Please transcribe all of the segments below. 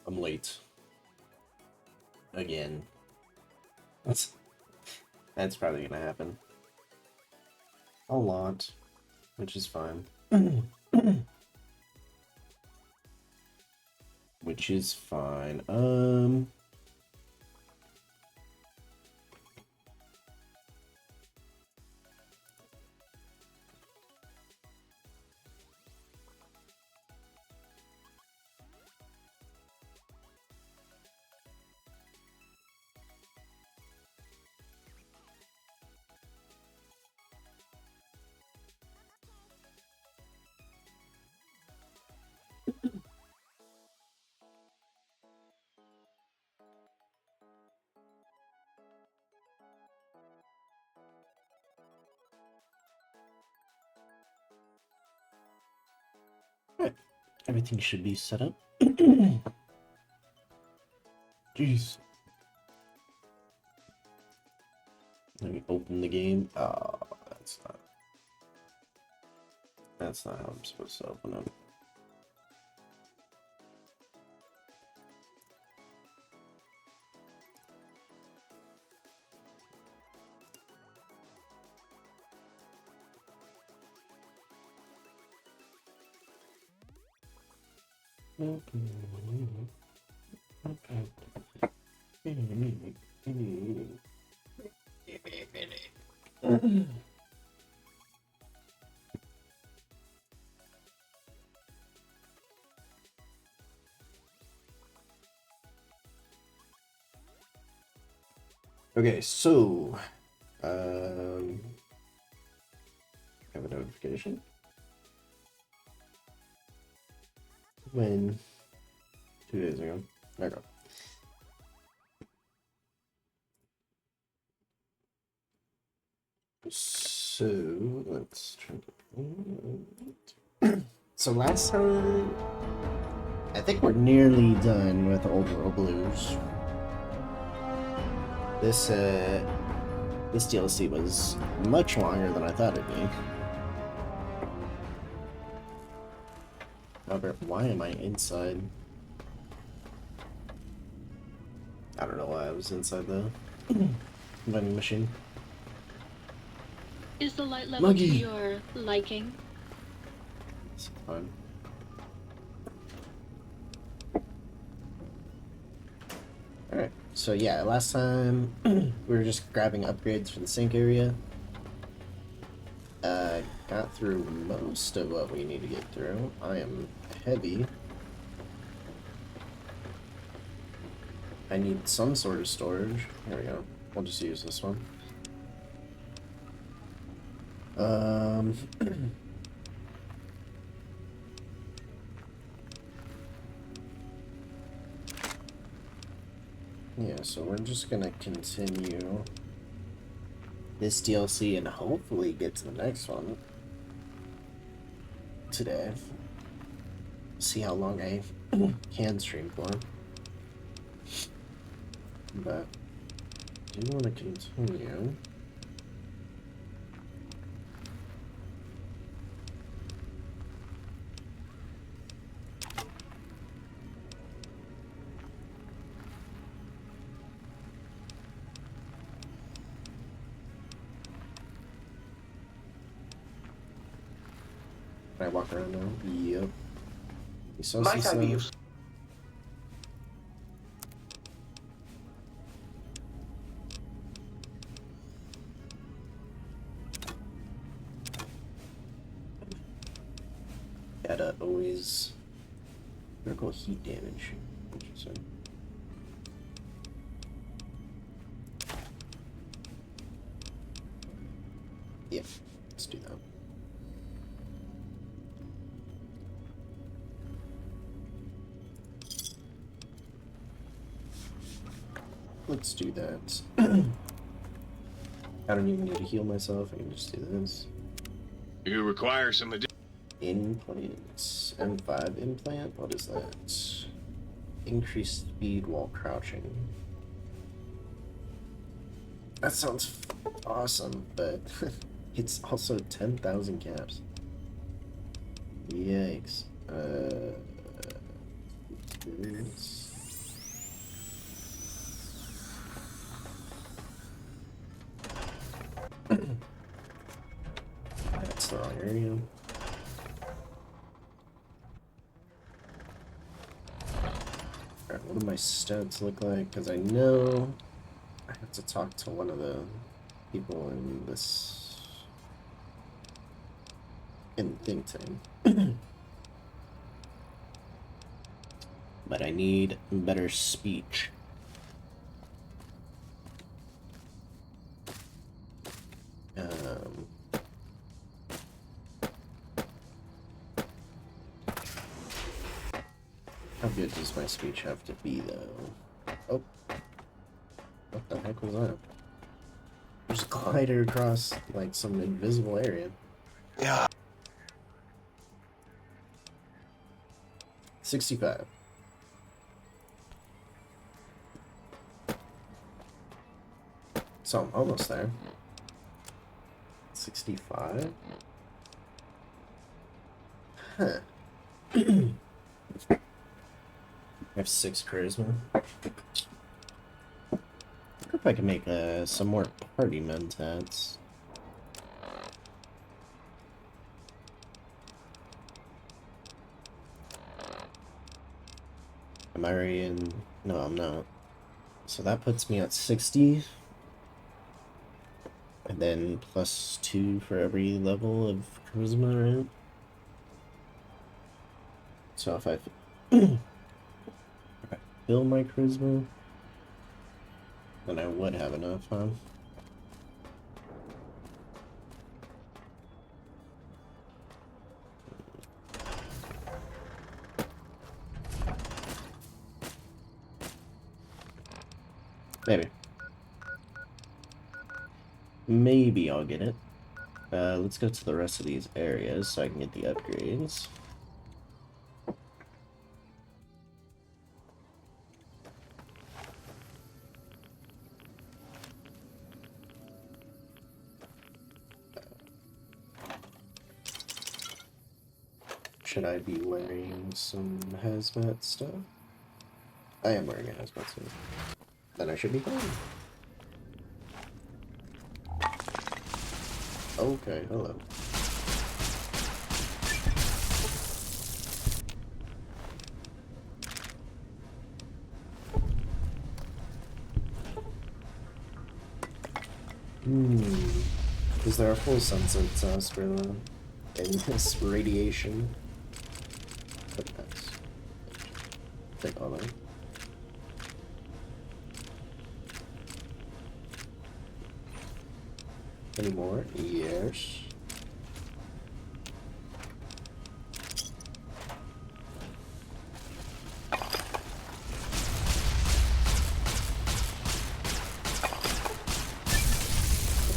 I'm late. Again. That's probably gonna happen. A lot, which is fine. Which is fine. Right. Everything should be set up. Jeez. Let me open the game. Oh, that's not how I'm supposed to open them. Okay, so have a notification when 2 days ago. Okay. So let's try to. So last time, I think we're nearly done with Old World Blues. This DLC was much longer than I thought it'd be. However, why am I inside? I don't know why I was inside the vending machine. Is the light level to your liking? It's fine. Alright, so yeah, last time we were just grabbing upgrades for the sink area. Got through most of what we need to get through. I am heavy. I need some sort of storage. There we go. We'll just use this one. Yeah, so we're just gonna continue this DLC and hopefully get to the next one today. See how long I can stream for. But I do want to continue. Can I walk around now? Yep. So Might I be useful? Gotta always critical heat damage. Interesting. Yeah, let's do that. Let's do that. I don't even need to heal myself. I can just do this. You require some Implants. M5 implant? What is that? Increased speed while crouching. That sounds awesome, but it's also 10,000 caps. Yikes. This. area. Alright, what do my stats look like? Because I know I have to talk to one of the people in this think tank. But I need better speech. How good does my speech have to be, though? Oh. What the heck was that? There's a glider across, like, some invisible area. Yeah. 65. So I'm almost there. 65? Huh. I have 6 charisma. I wonder if I can make some more party mentats. Am I already in? No, I'm not. So that puts me at 60. And then plus 2 for every level of charisma, right? So if I fill my charisma, then I would have enough, huh? Maybe. Maybe I'll get it. Let's go to the rest of these areas so I can get the upgrades. Should I be wearing some hazmat stuff? I am wearing a hazmat suit. Then I should be fine. Okay, hello. Is there a full sunset sauce for the endless radiation? But that's... Take all that. Any more? Yes.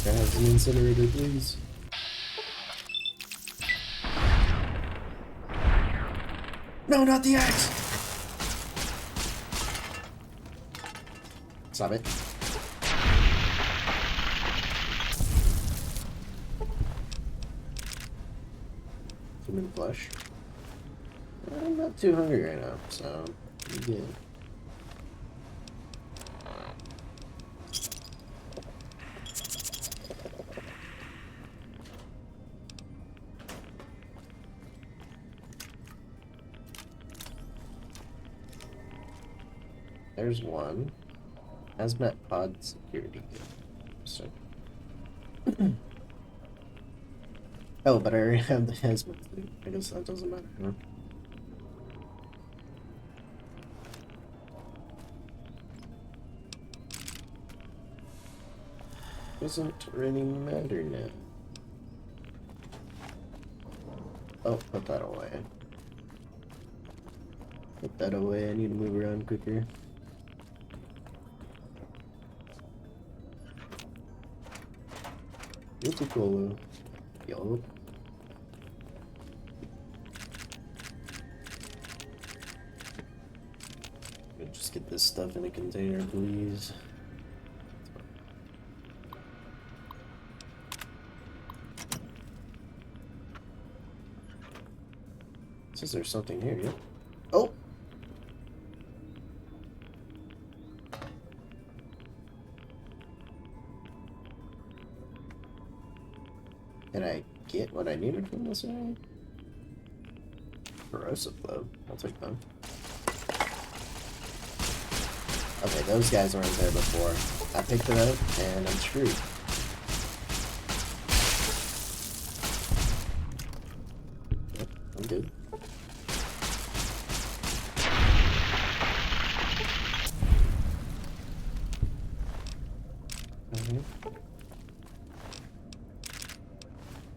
Can I have the incinerator, please? No, not the axe! Stop it. Human flesh. I'm not too hungry right now, so I'm good. There's one. Hazmat pod security. So. Oh, but I already have the hazmat thing. I guess that doesn't matter, huh? Doesn't really matter now. Oh, put that away. Put that away, I need to move around quicker. Coca-Cola. Yup. Just get this stuff in a container, please. Says there's something here, yeah? Oh! Can I get what I needed from this area? Corrosive globe. I'll take them. Okay, those guys weren't there before. I picked it up, and I'm screwed. Yep, I'm good.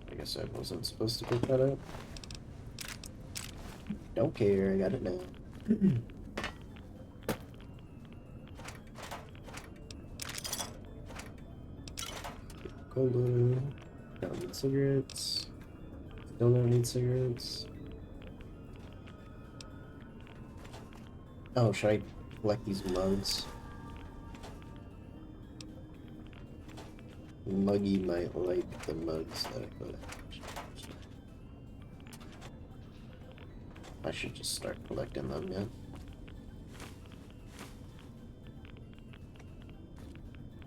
I guess I wasn't supposed to pick that up. Don't care, I got it now. Cola. Don't need cigarettes. Still don't need cigarettes. Oh, should I collect these mugs? Muggy might like the mugs that I put out. I should just start collecting them, yeah.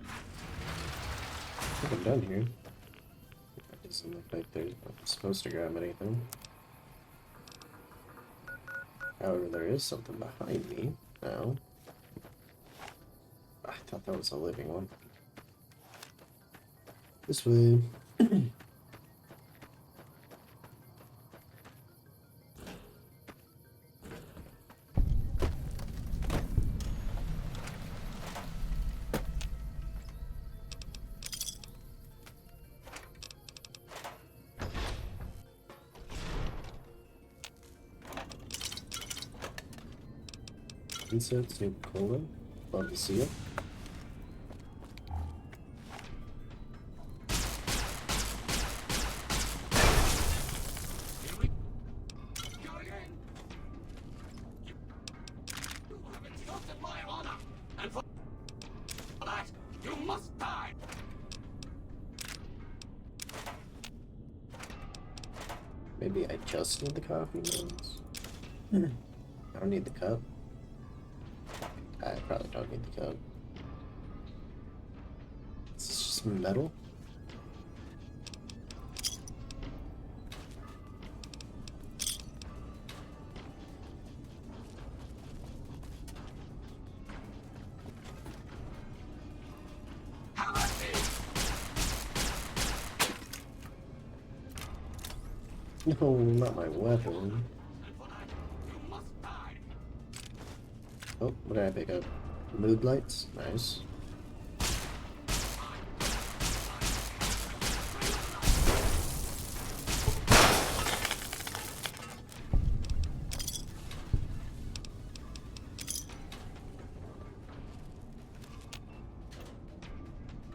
I think I'm done here. It doesn't look like I'm supposed to grab anything. However, there is something behind me now. I thought that was a living one. This way. Insets, new cola. Love to see it. Maybe I just need the coffee beans. I don't need the cup. I probably don't need the cup. Is this just metal? No, not my weapon. Oh, what did I pick up? Mood lights? Nice.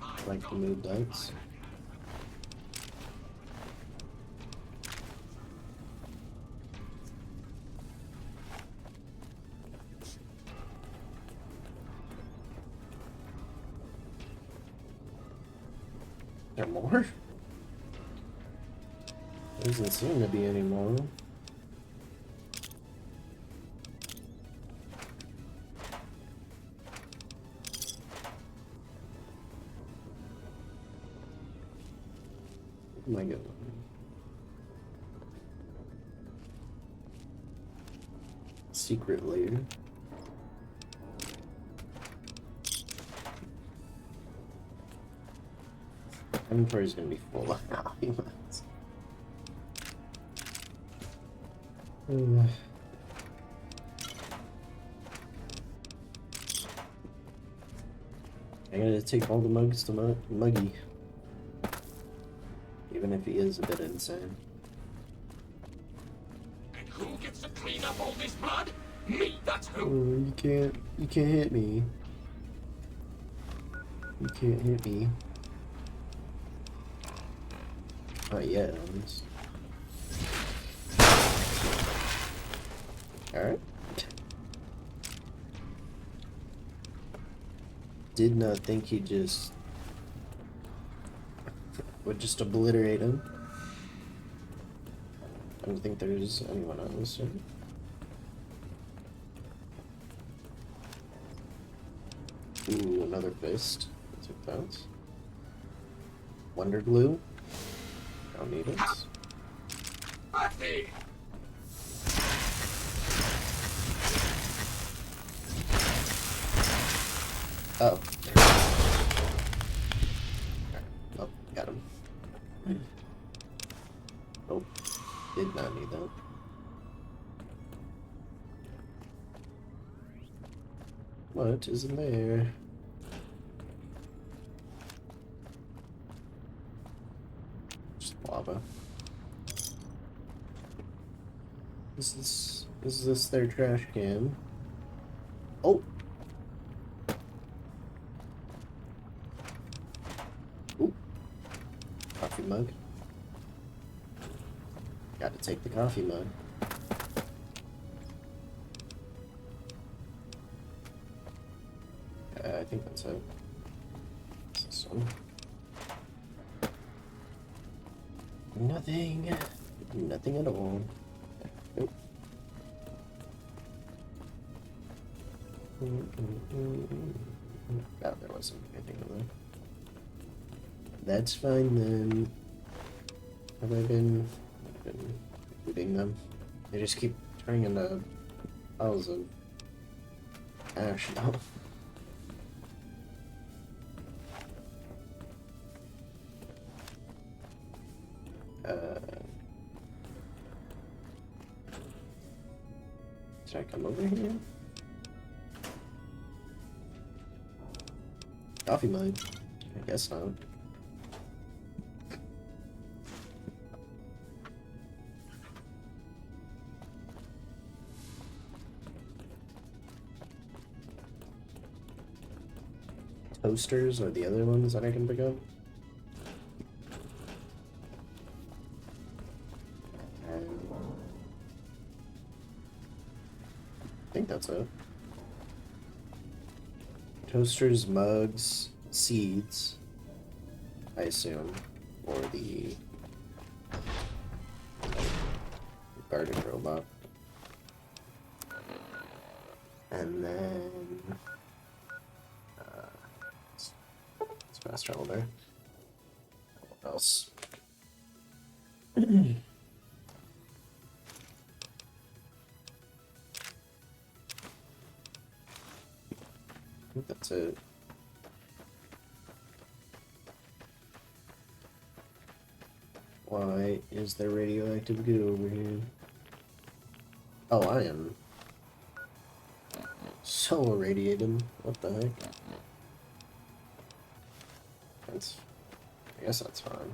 I like the mood lights. There more? There doesn't seem to be any more. Oh my god. Secret layer. Inventory's gonna be full of documents. I'm gonna take all the mugs to Muggy. Even if he is a bit insane. And who gets to clean up all this blood? Me, that's who. Oh, you can't hit me. You can't hit me. Not yet, at least. Alright. Did not think he would just obliterate him. I don't think there's anyone else. Ooh, another fist. I'll take that. Wonder glue. don't need it. Happy. Oh. Oh, got him. Oh, did not need that. What is in there? Just lava. Is this their trash can? Oh! Ooh. Coffee mug. Gotta take the coffee mug. I think that's it. This one. Nothing. Nothing at all. Nope. No, there wasn't anything in there. That's fine then. Have I been looting them? They just keep turning into piles of ash now. Should I come over here? Coffee mug? I guess not. Toasters are the other ones that I can pick up. I think that's it. Toasters, mugs, seeds, I assume, or the garden robot. And then let's fast travel there. What else? I think that's it. Why is there radioactive goo over here? Oh, I am so irradiated. What the heck? That's... I guess that's fine.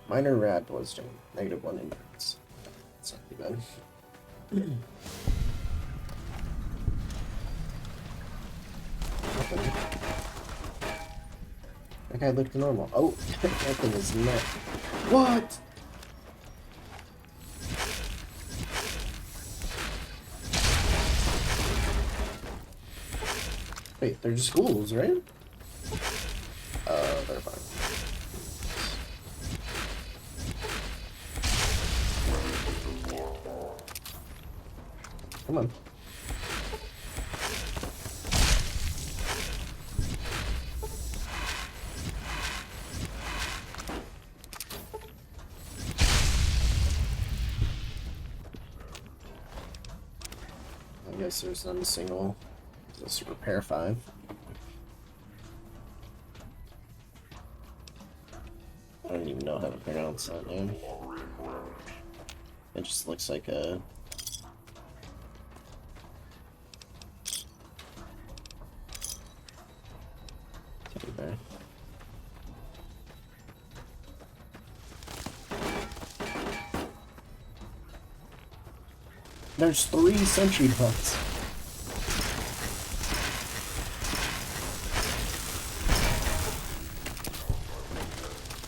Minor rad blister. -1 endurance. That's not too bad. That guy looked normal. Oh, that thing is not. What? Wait, they're just ghouls, right? They're fine. Come on. I guess there's not a single. Let's repair 5. I don't even know how to pronounce that name. It just looks like a... teddy bear. There's 3 sentry bots.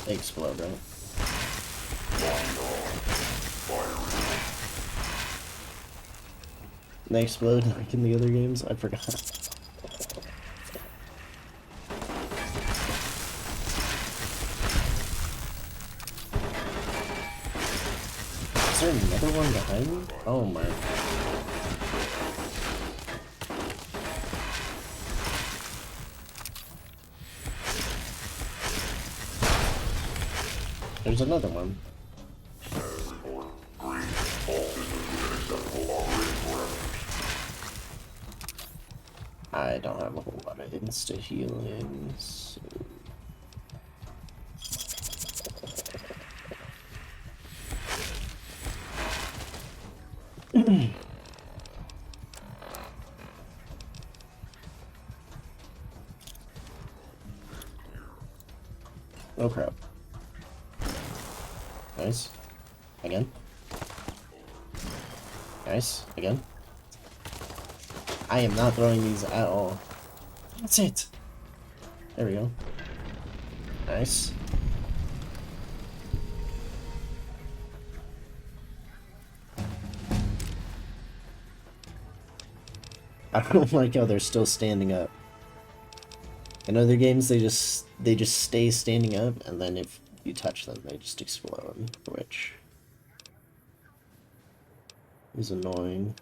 They explode, right? They explode like in the other games? I forgot. Is there another one behind me? Oh my. there's another one. I don't have a whole lot of insta healing, so... Oh crap. Nice. Again. Nice. Again. I am not throwing these at all. That's it. There we go. Nice. I don't like how they're still standing up. In other games, they just stay standing up, and then if you touch them, they just explode, which is annoying.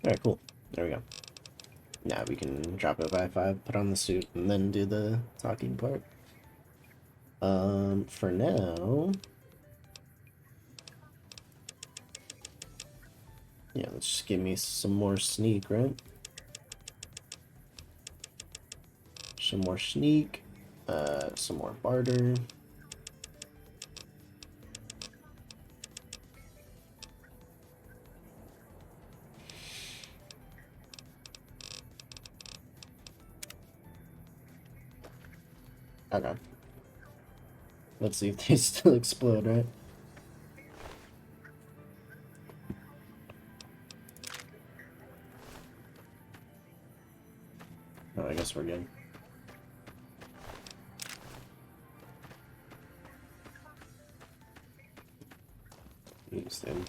Alright, cool. There we go. Now we can drop it by 5, put on the suit, and then do the talking part. For now... Yeah, let's just give me some more sneak, right? Some more sneak, some more barter. Okay. Let's see if they still explode, right? Oh, I guess we're good. Use them.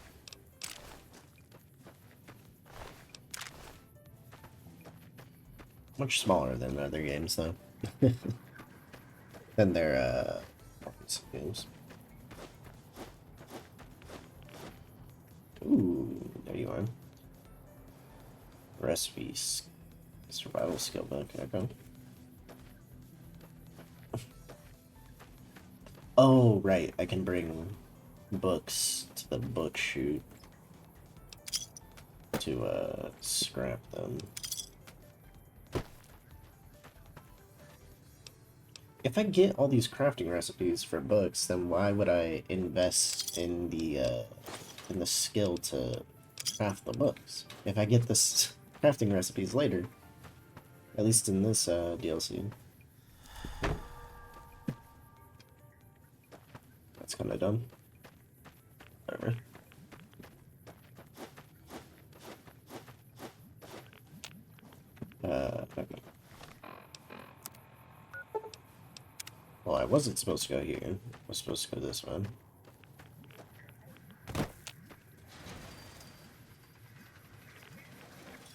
Much smaller than other games, though. Than their, games. Ooh, there you are. Recipes. Survival skill book, okay. Oh, right, I can bring books to the book chute to, scrap them. If I get all these crafting recipes for books, then why would I invest in the skill to craft the books? If I get this crafting recipes later, at least in this, DLC. That's kinda dumb. Whatever. Okay. Well, I wasn't supposed to go here. I was supposed to go this way.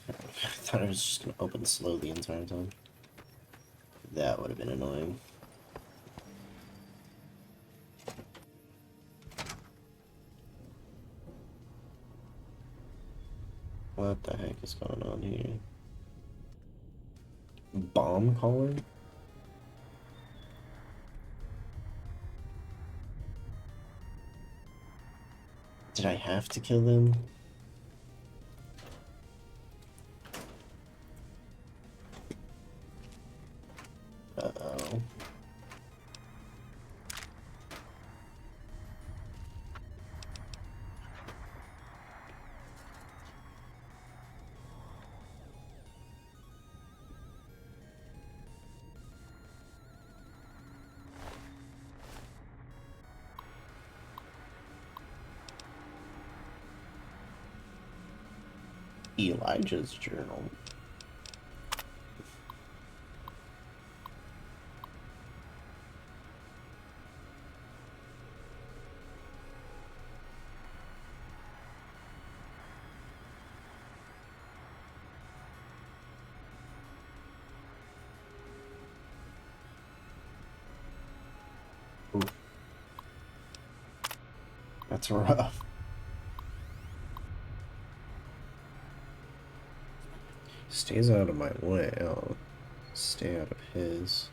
I thought it was just gonna open slow the entire time. That would have been annoying. What the heck is going on here? Bomb caller? Did I have to kill them? Uh-oh. Elijah's journal. Ooh. That's rough. Stays out of my way. I'll stay out of his.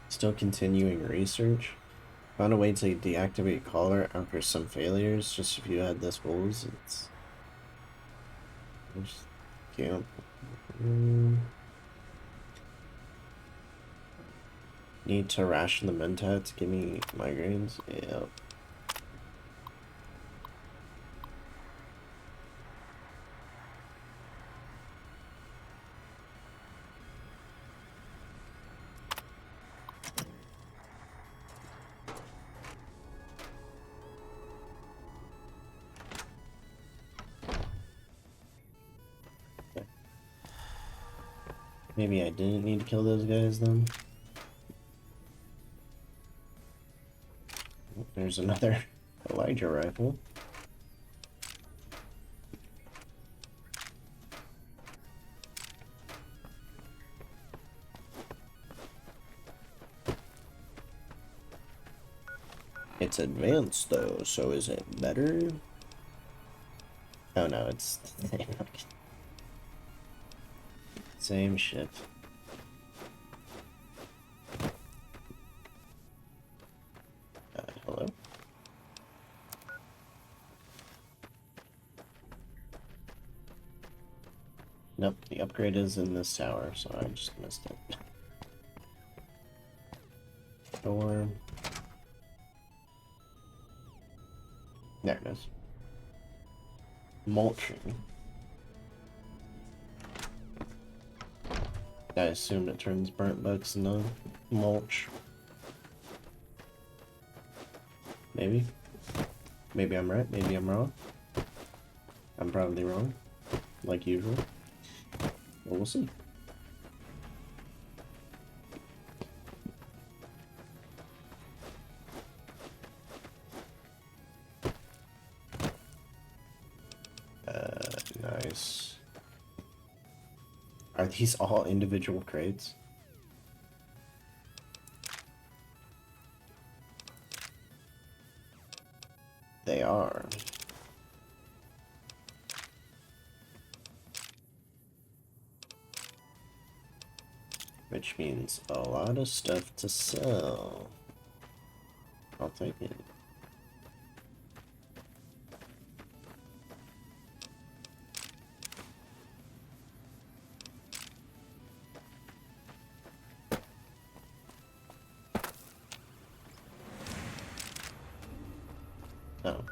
Still continuing research. Found a way to deactivate caller after some failures. Just if you had this holes, it's just camp. Need to ration the mentats. Give me migraines. Yeah. Maybe I didn't need to kill those guys then. There's another Elijah rifle. It's advanced though, so is it better? Oh no, it's same shit. Hello? Nope, the upgrade is in this tower, so I just missed it. Door. There it is. Mulching. I assume it turns burnt bugs into mulch. Maybe. Maybe I'm right, maybe I'm wrong. I'm probably wrong, like usual. Well, we'll see. Nice. Are these all individual crates? They are. Which means a lot of stuff to sell. I'll take it. Oh.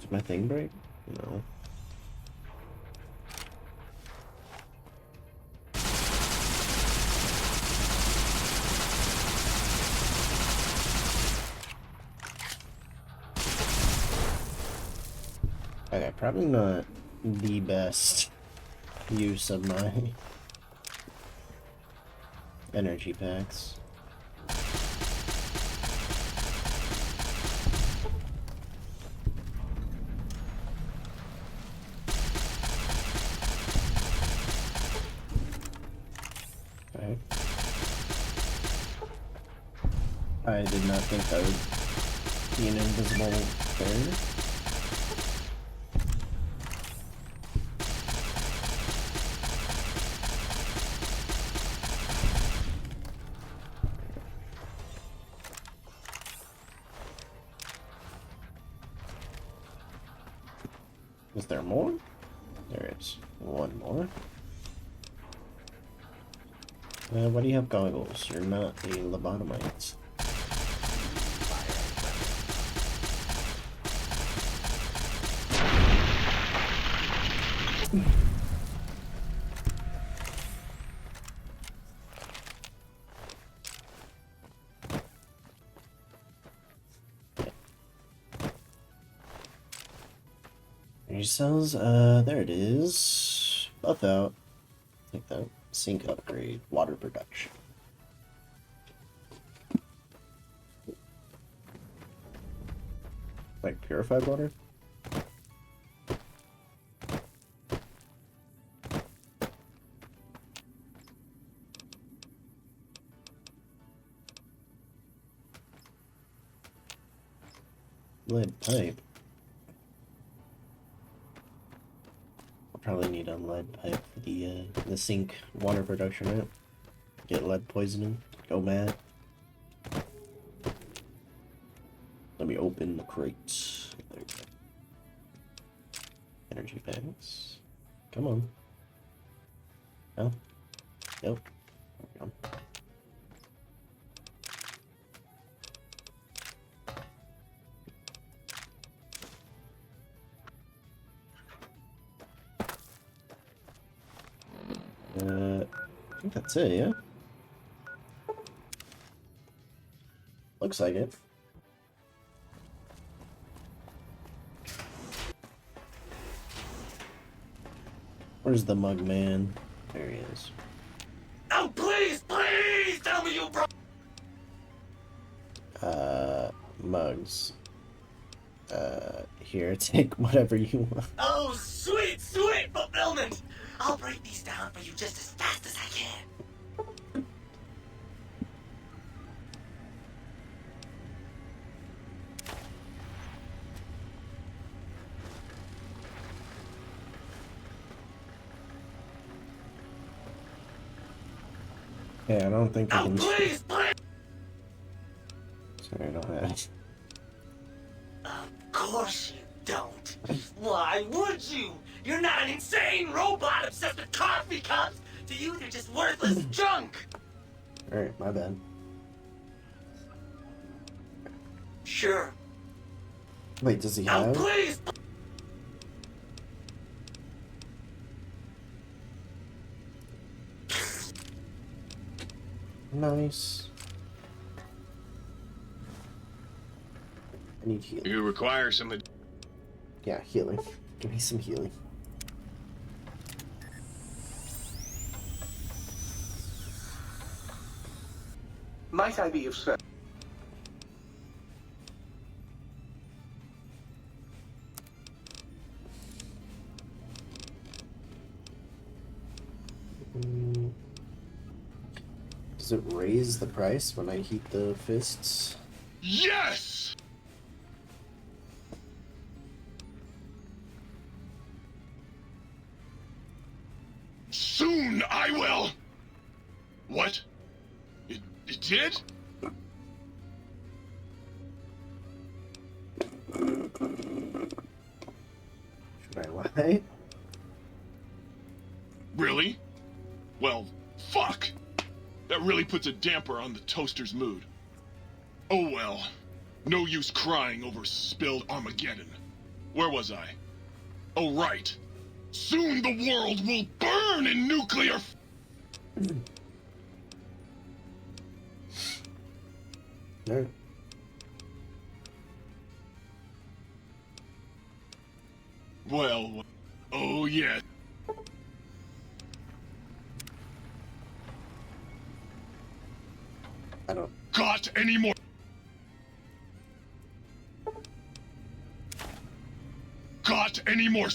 Did my thing break? No. Okay, probably not the best use of my energy packs. Okay. I did not think that would be an invisible barrier. Is there more? There is one more. Why do you have goggles? You're not a lobotomite. Energy cells, there it is. Buff out. Take that. Sink upgrade. Water production. Like purified water? lead pipe. I'll probably need a lead pipe for the sink water production, right? Get lead poisoning. Go mad. Let me open the crates. There we go. Energy bags. Come on. No. Nope. There we go. I think that's it, yeah? Looks like it. Where's the mug man? There he is. Oh, please tell me you brought. Mugs. Here, take whatever you want. Oh, sweet fulfillment! I'll break these down for you just as fast as I can. Yeah, I don't think I Oh, can. please! Sorry, I don't have it. Of course you don't. Why would you? You're not an insane robot obsessed with coffee cups. To you, they're just worthless junk. Alright, my bad. Sure. Wait, does he Oh, have? please! Nice. I need healing. You require some. Yeah, healing. Give me some healing. Might I be of service? Does it raise the price when I heat the fists? Yes! Soon I will. What? It did? Should I lie? Really? Well, fuck! That really puts a damper on the toaster's mood. Oh well. No use crying over spilled Armageddon. Where was I? Oh right. Soon the world will burn in nuclear... No. Well, oh yeah. I don't. Got any more? Got any more?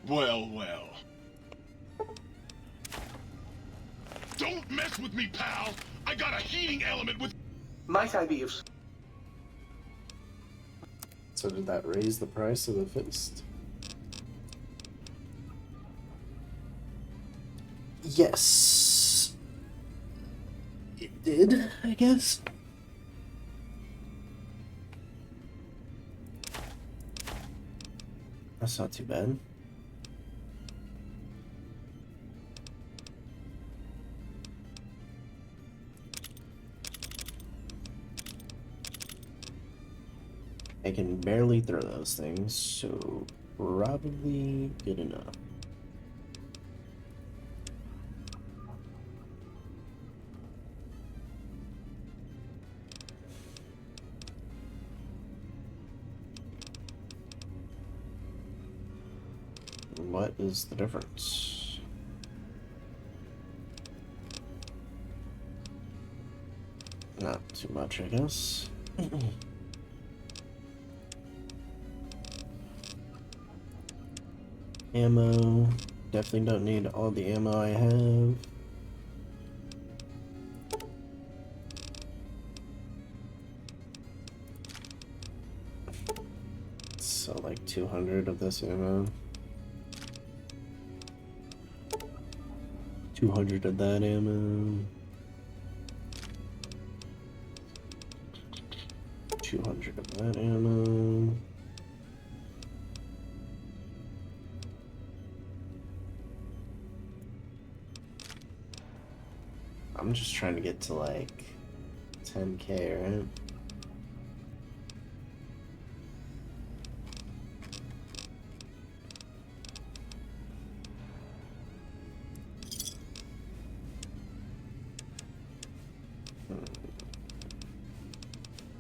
Well, well. Don't mess with me, pal. I got a heating element with... Might I be of... So did that raise the price of the fist? Yes. It did, I guess. That's not too bad. I can barely throw those things, so probably good enough. What is the difference? Not too much, I guess. Ammo. Definitely don't need all the ammo I have. So like 200 of this ammo. 200 of that ammo. 200 of that ammo. I'm just trying to get to like 10K, right?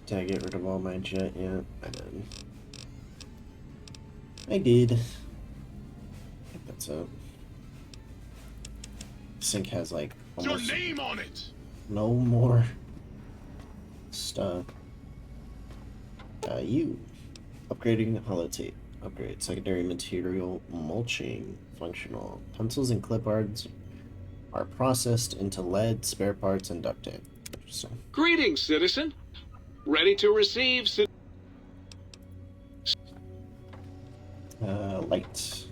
Did I get rid of all my jet yet? I did. I did. I think that's it. Sync has like It's your almost name on it! no more stuff. You. Upgrading holotape. Upgrade. Secondary material mulching. Functional. Pencils and clipards are processed into lead, spare parts, and duct tape. Interesting. Greetings, citizen. Ready to receive. Light.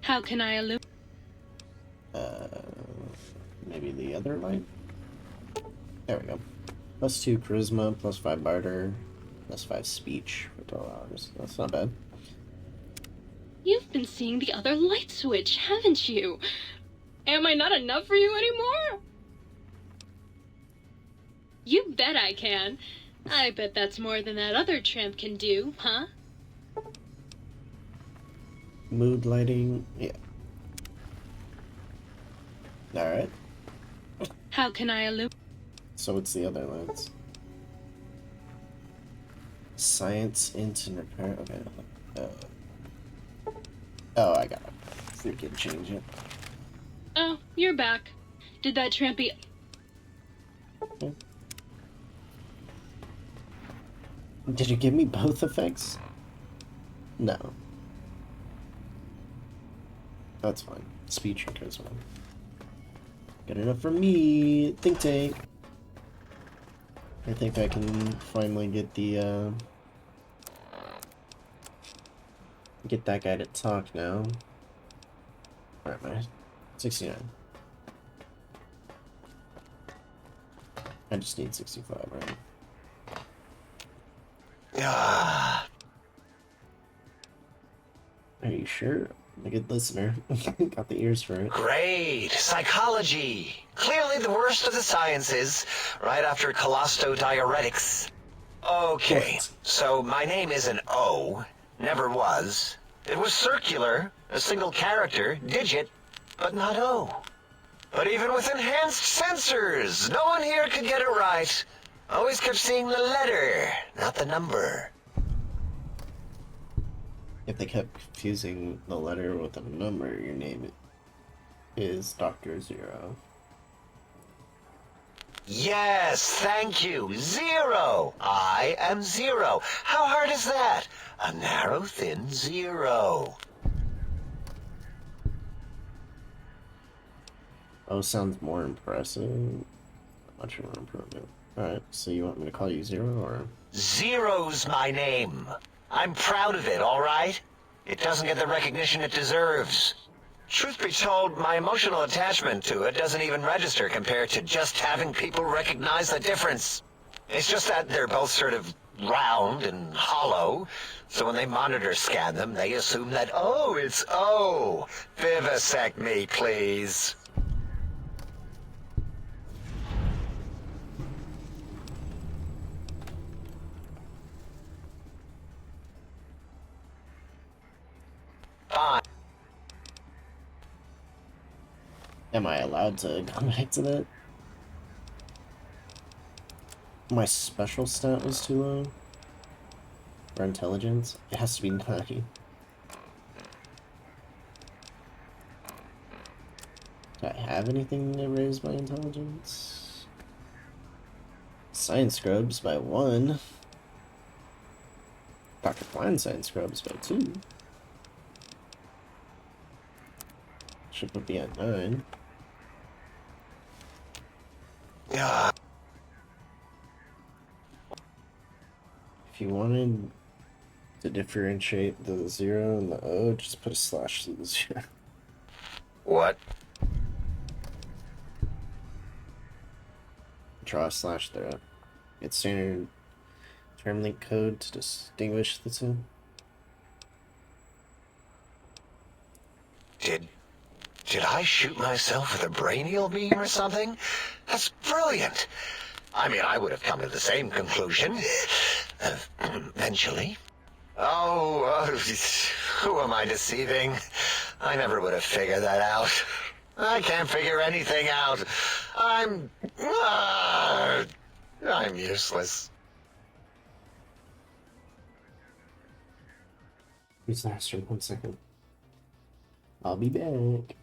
How can I illuminate? Maybe the other light? There we go. +2 charisma, +5 barter, +5 speech for 12 hours. That's not bad. You've been seeing the other light switch, haven't you? Am I not enough for you anymore? You bet I can. I bet that's more than that other tramp can do, huh? Mood lighting, yeah. Alright. How can I illuminate? So what's the other lights? Science, int, and repair. Okay. Oh, I gotta freaking change it. Oh, you're back. Did that trampy... Okay. Did you give me both effects? No. That's fine. Speech and charisma. Good enough for me. Think tank. I think I can finally get the, get that guy to talk now. Where am I? 69. I just need 65, right? Are you sure? I'm a good listener. Got the ears for it. Great. Psychology. Clearly the worst of the sciences, right after colostodiuretics. Okay, What? so my name is an O. Never was. It was circular, a single character, digit, but not O. But even with enhanced sensors, no one here could get it right. Always kept seeing the letter, not the number. If they kept confusing the letter with a number, your name is Dr. Zero. Yes, thank you. Zero. I am Zero. How hard is that? A narrow, thin zero. Oh, sounds more impressive. Much more improvement. Alright, so you want me to call you Zero, or? Zero's my name. I'm proud of it, all right? It doesn't get the recognition it deserves. Truth be told, my emotional attachment to it doesn't even register compared to just having people recognize the difference. It's just that they're both sort of round and hollow, so when they monitor scan them, they assume that, oh, it's O. Vivisect me, please. Fine. Am I allowed to come back to that? My special stat was too low? For intelligence? It has to be 9. Do I have anything to raise my intelligence? Science scrubs by 1. Dr. Klein science scrubs by 2. Should put me at 9. If you wanted To differentiate the 0 and the O, just put a slash through the 0. What? Draw a slash there. Get standard term link code to distinguish the two. Did I shoot myself with a brainial beam or something? That's brilliant. I mean, I would have come to the same conclusion. Eventually. Oh, who am I deceiving? I never would have figured that out. I can't figure anything out. I'm useless. Who's the restroom? 1 second. I'll be back.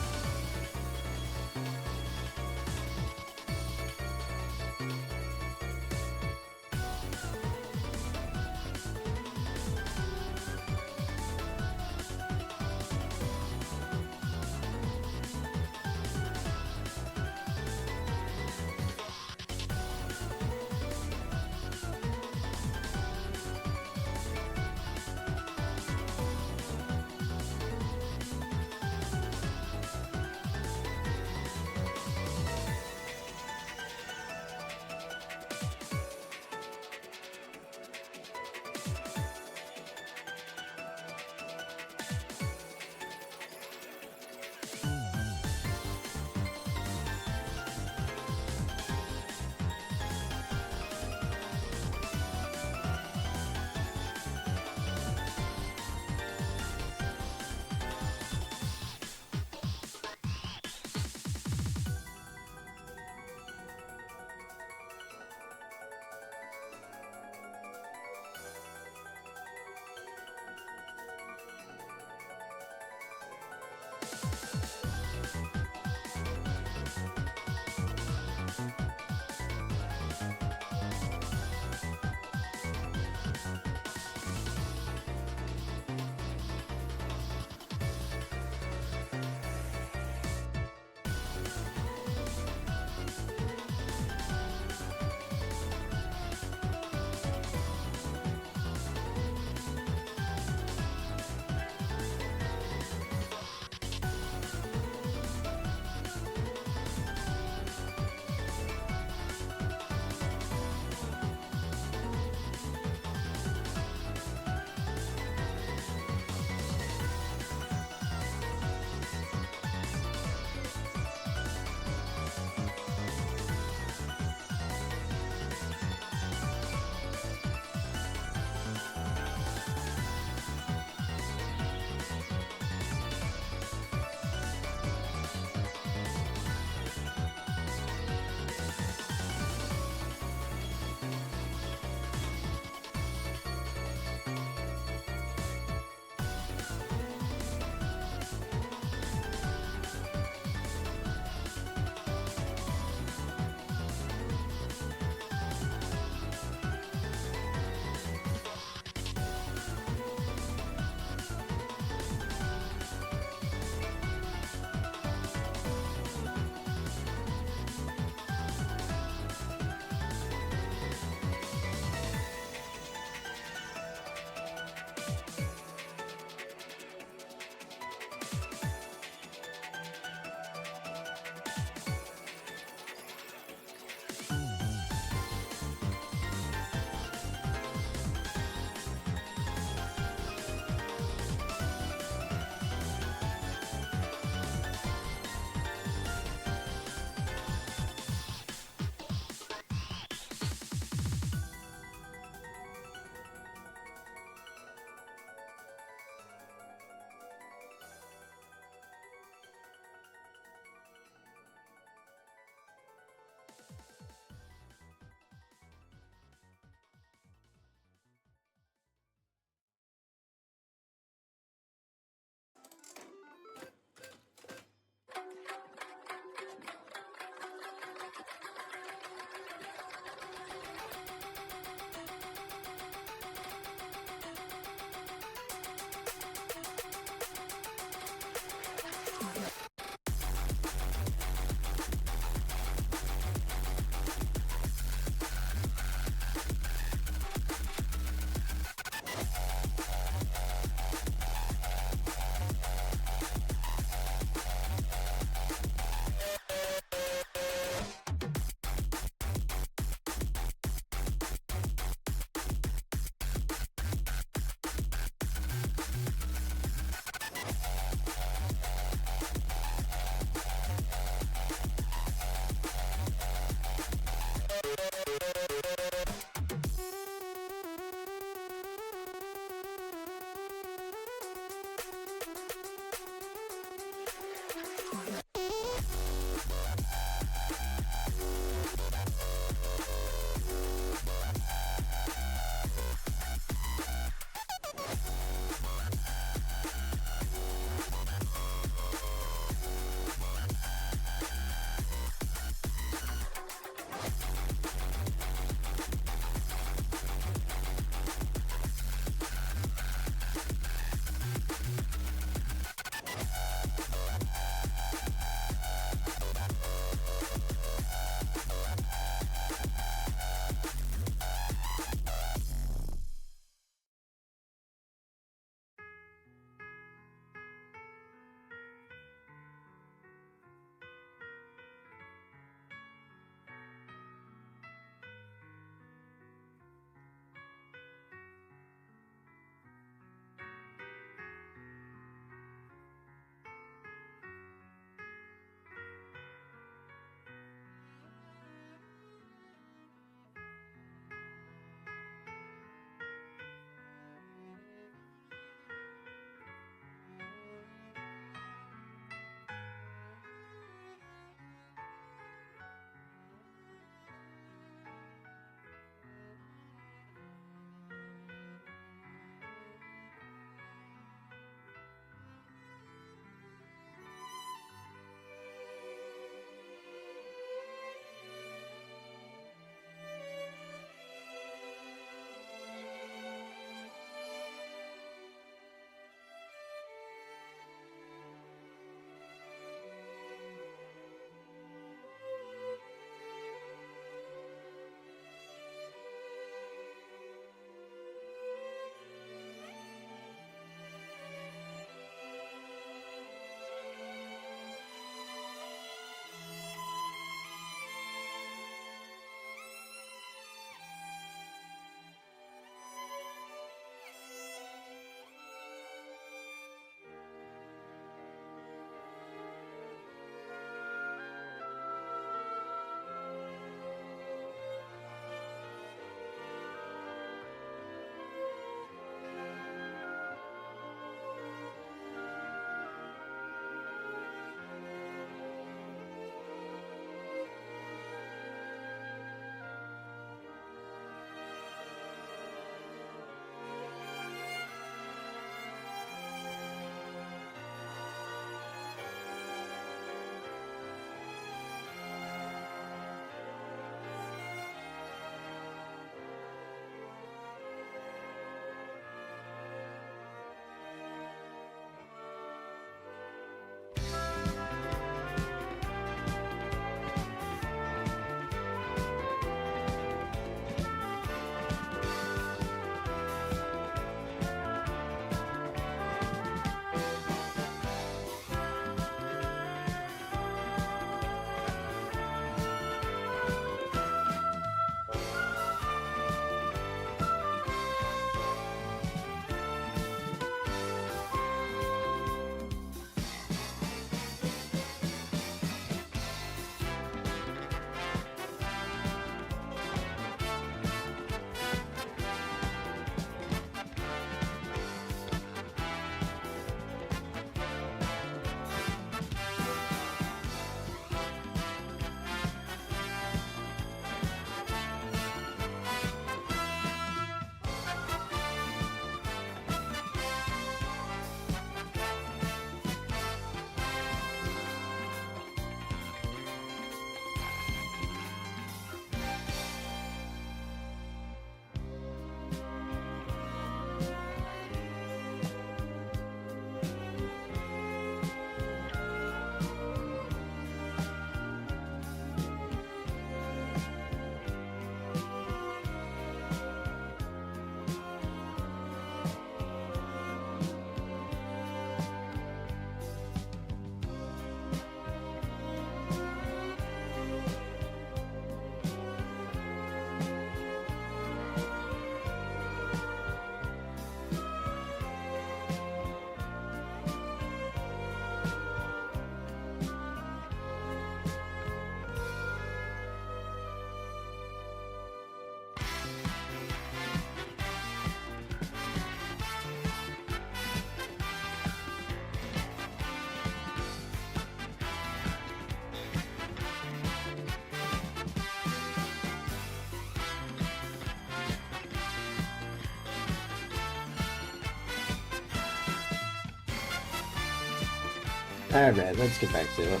Alright, let's get back to it.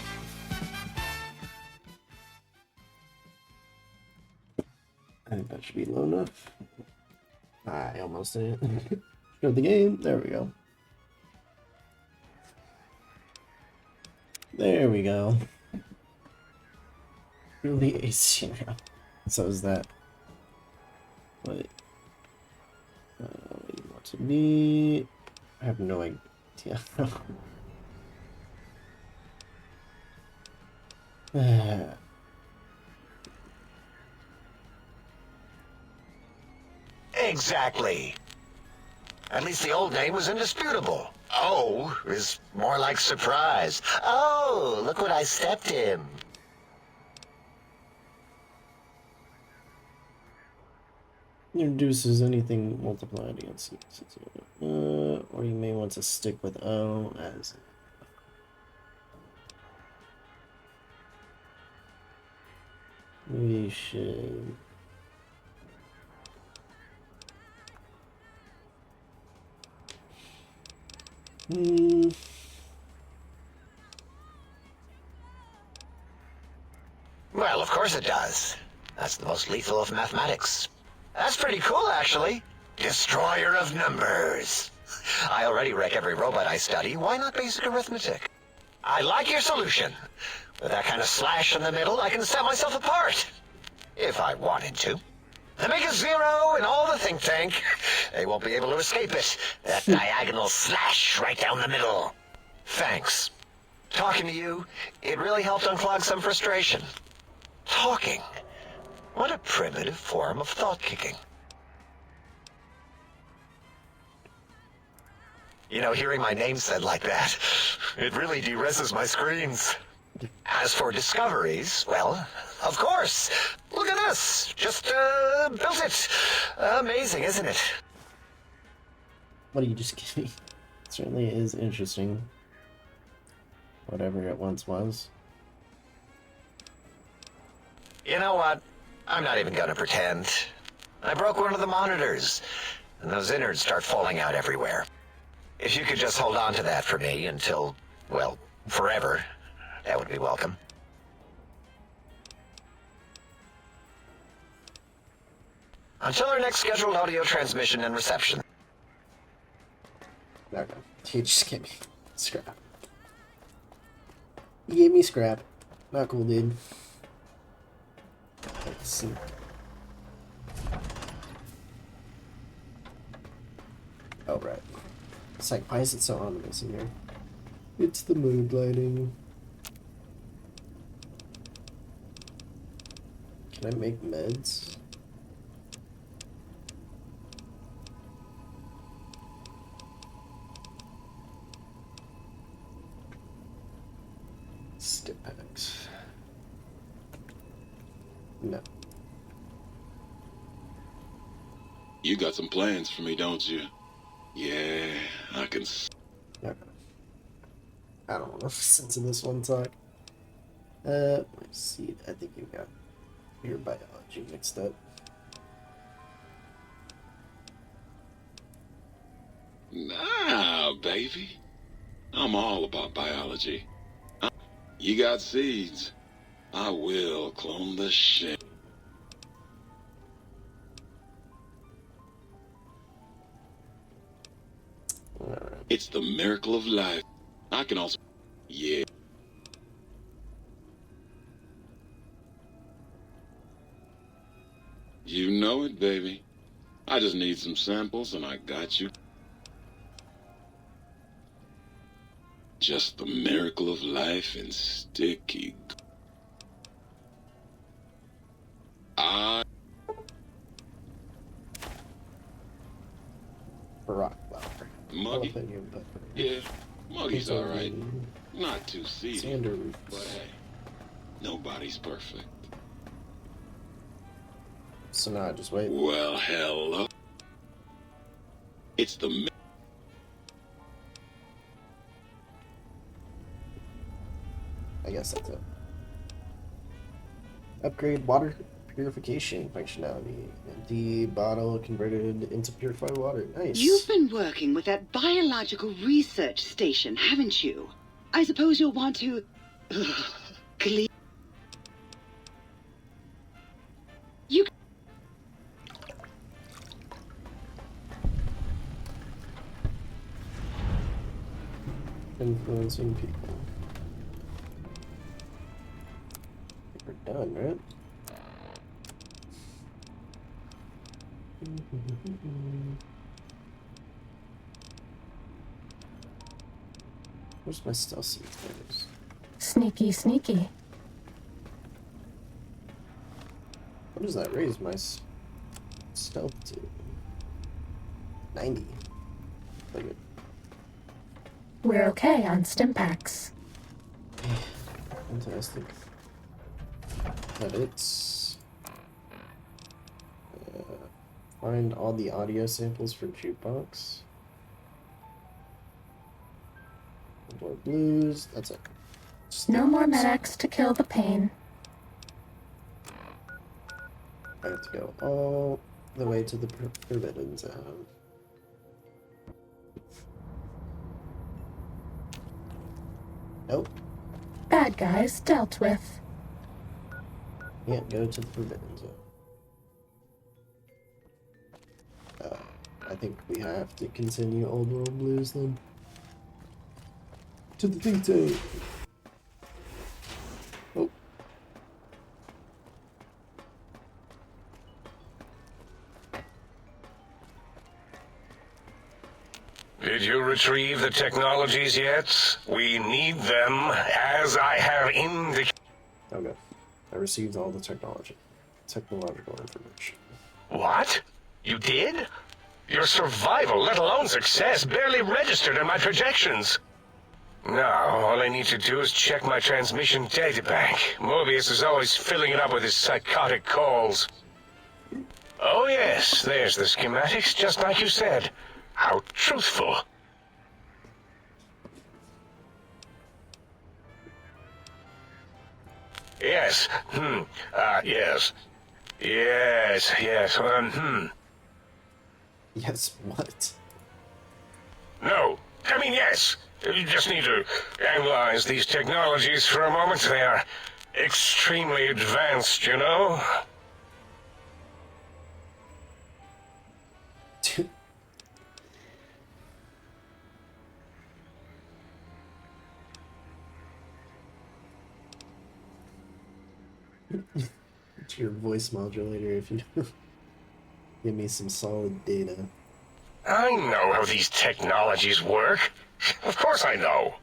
I think that should be low enough. I almost didn't. Go the game. There we go. There we go. Really A0. So is that what you want to be? I have no idea. Exactly. At least the old name was indisputable. Oh is more like surprise. Oh, look what I stepped in. Introduces anything multiplied against it. Or you may want to stick with O as we should. Well, of course it does. That's the most lethal of mathematics. That's pretty cool, actually. Destroyer of numbers. I already wreck every robot I study. Why not basic arithmetic? I like your solution. With that kind of slash in the middle, I can set myself apart. If I wanted to. And make a zero in all the think tank. They won't be able to escape it. That diagonal slash right down the middle. Thanks. Talking to you, it really helped unclog some frustration. Talking. What a primitive form of thought kicking. You know, hearing my name said like that, it really de-reses my screens. As for discoveries, well, of course. Look at this. Just, built it. Amazing, isn't it? What are you just kidding? It certainly is interesting. Whatever it once was. You know what? I'm not even gonna pretend. I broke one of the monitors, and those innards start falling out everywhere. If you could just hold on to that for me until, well, forever, that would be welcome. Until our next scheduled audio transmission and reception. Okay. He just gave me scrap. He gave me scrap. Not cool, dude. Let's see. Oh, right. It's like, why is it so ominous in here? It's the mood lighting. Can I make meds? Stip packs. No. You got some plans for me, don't you? Yeah, I can. Okay. I don't want to listen to this one talk. Let's see. I think you got your biology mixed up. Nah, baby. I'm all about biology. You got seeds. I will clone the shit. Alright. It's the miracle of life. I can also... Yeah. You know it, baby. I just need some samples and I got you. Just the miracle of life in sticky... Rock flower. Muggy? Jalapeno pepper. Yeah, Muggy's Hazel alright. green, Not too seedy. Sander roots. But hey, nobody's perfect. So now I just wait. Well, hello. It's the... I guess that's it. Upgrade water purification functionality. Empty bottle converted into purified water. Nice. You've been working with that biological research station, haven't you? I suppose you'll want to... clean... You... Influencing people. We're done, right? Where's my stealth suit? There it is. Sneaky, sneaky. What does that raise my stealth to? 90. Like it. We're okay on Stimpaks. Fantastic. Edits. Find all the audio samples for Jukebox. More blues. That's it. No more medics to kill the pain. I have to go all the way to the Forbidden Zone. Nope. Bad guys dealt with. Can't go to the Forbidden Zone. I think we have to continue Old World Blues then. To the think tank. Oh. Did you retrieve the technologies yet? We need them, as I have indicated. Okay. I received all the technological information. What? You did? Your survival, let alone success, barely registered in my projections. Now, all I need to do is check my transmission databank. Mobius is always filling it up with his psychotic calls. Oh yes, there's the schematics, just like you said. How truthful. Yes, yes. Yes, Yes, what? No, I mean yes. You just need to analyze these technologies for a moment. They are extremely advanced, you know? It's your voice modulator if you give me some solid data. I know how these technologies work. Of course I know.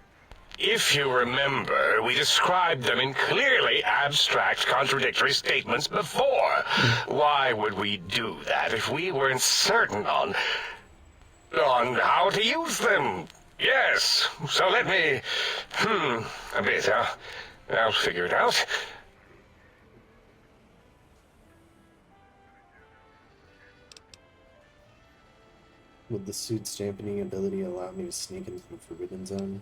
If you remember, we described them in clearly abstract, contradictory statements before. Why would we do that if we weren't certain on how to use them? Yes, so let me... a bit, huh? I'll figure it out. Would the suit's dampening ability allow me to sneak into the Forbidden Zone?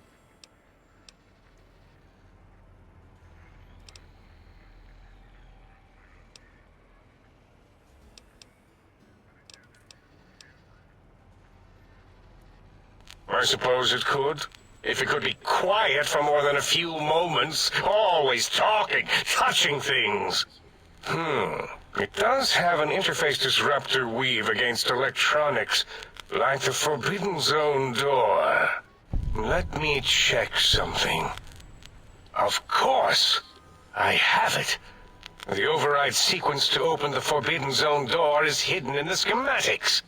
I suppose it could. If it could be quiet for more than a few moments, always talking, touching things. It does have an interface disruptor weave against electronics, like the Forbidden Zone door. Let me check something. Of course, I have it. The override sequence to open the Forbidden Zone door is hidden in the schematics.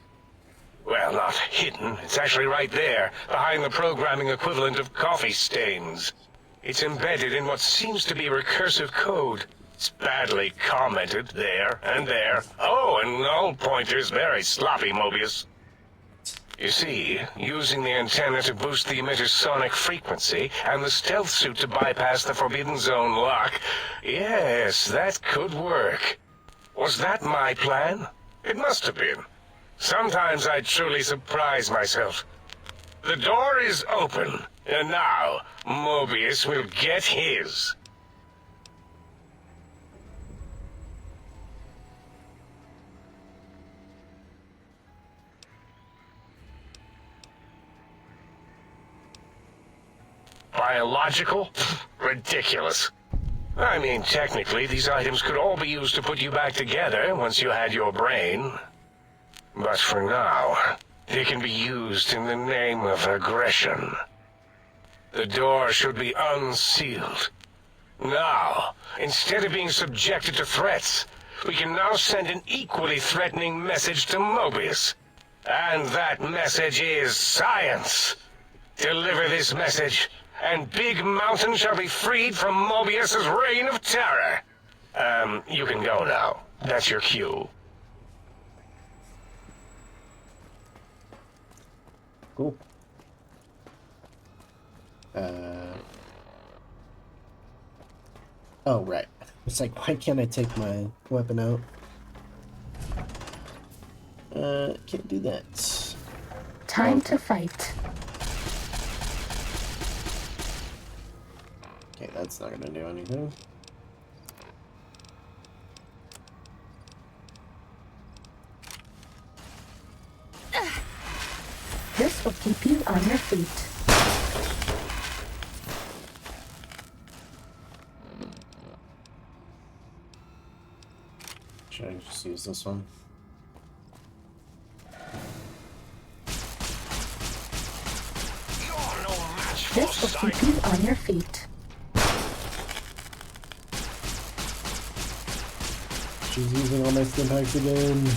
Well, not hidden. It's actually right there, behind the programming equivalent of coffee stains. It's embedded in what seems to be recursive code. It's badly commented there and there. Oh, and null pointers very sloppy, Mobius. You see, using the antenna to boost the emitter's sonic frequency, and the stealth suit to bypass the Forbidden Zone lock, yes, that could work. Was that my plan? It must have been. Sometimes I truly surprise myself. The door is open, and now Mobius will get his. Biological? Ridiculous. I mean, technically, these items could all be used to put you back together once you had your brain. But for now, they can be used in the name of aggression. The door should be unsealed. Now, instead of being subjected to threats, we can now send an equally threatening message to Mobius. And that message is science. Deliver this message, and Big Mountain shall be freed from Mobius's reign of terror. You can go now. That's your cue. Cool. Oh, right. It's like, why can't I take my weapon out? Can't do that. Time to fight. Okay, that's not gonna do anything. This will keep you on your feet. Should I just use this one? You're no match for This will keep you on your feet. She's using all my stim packs again.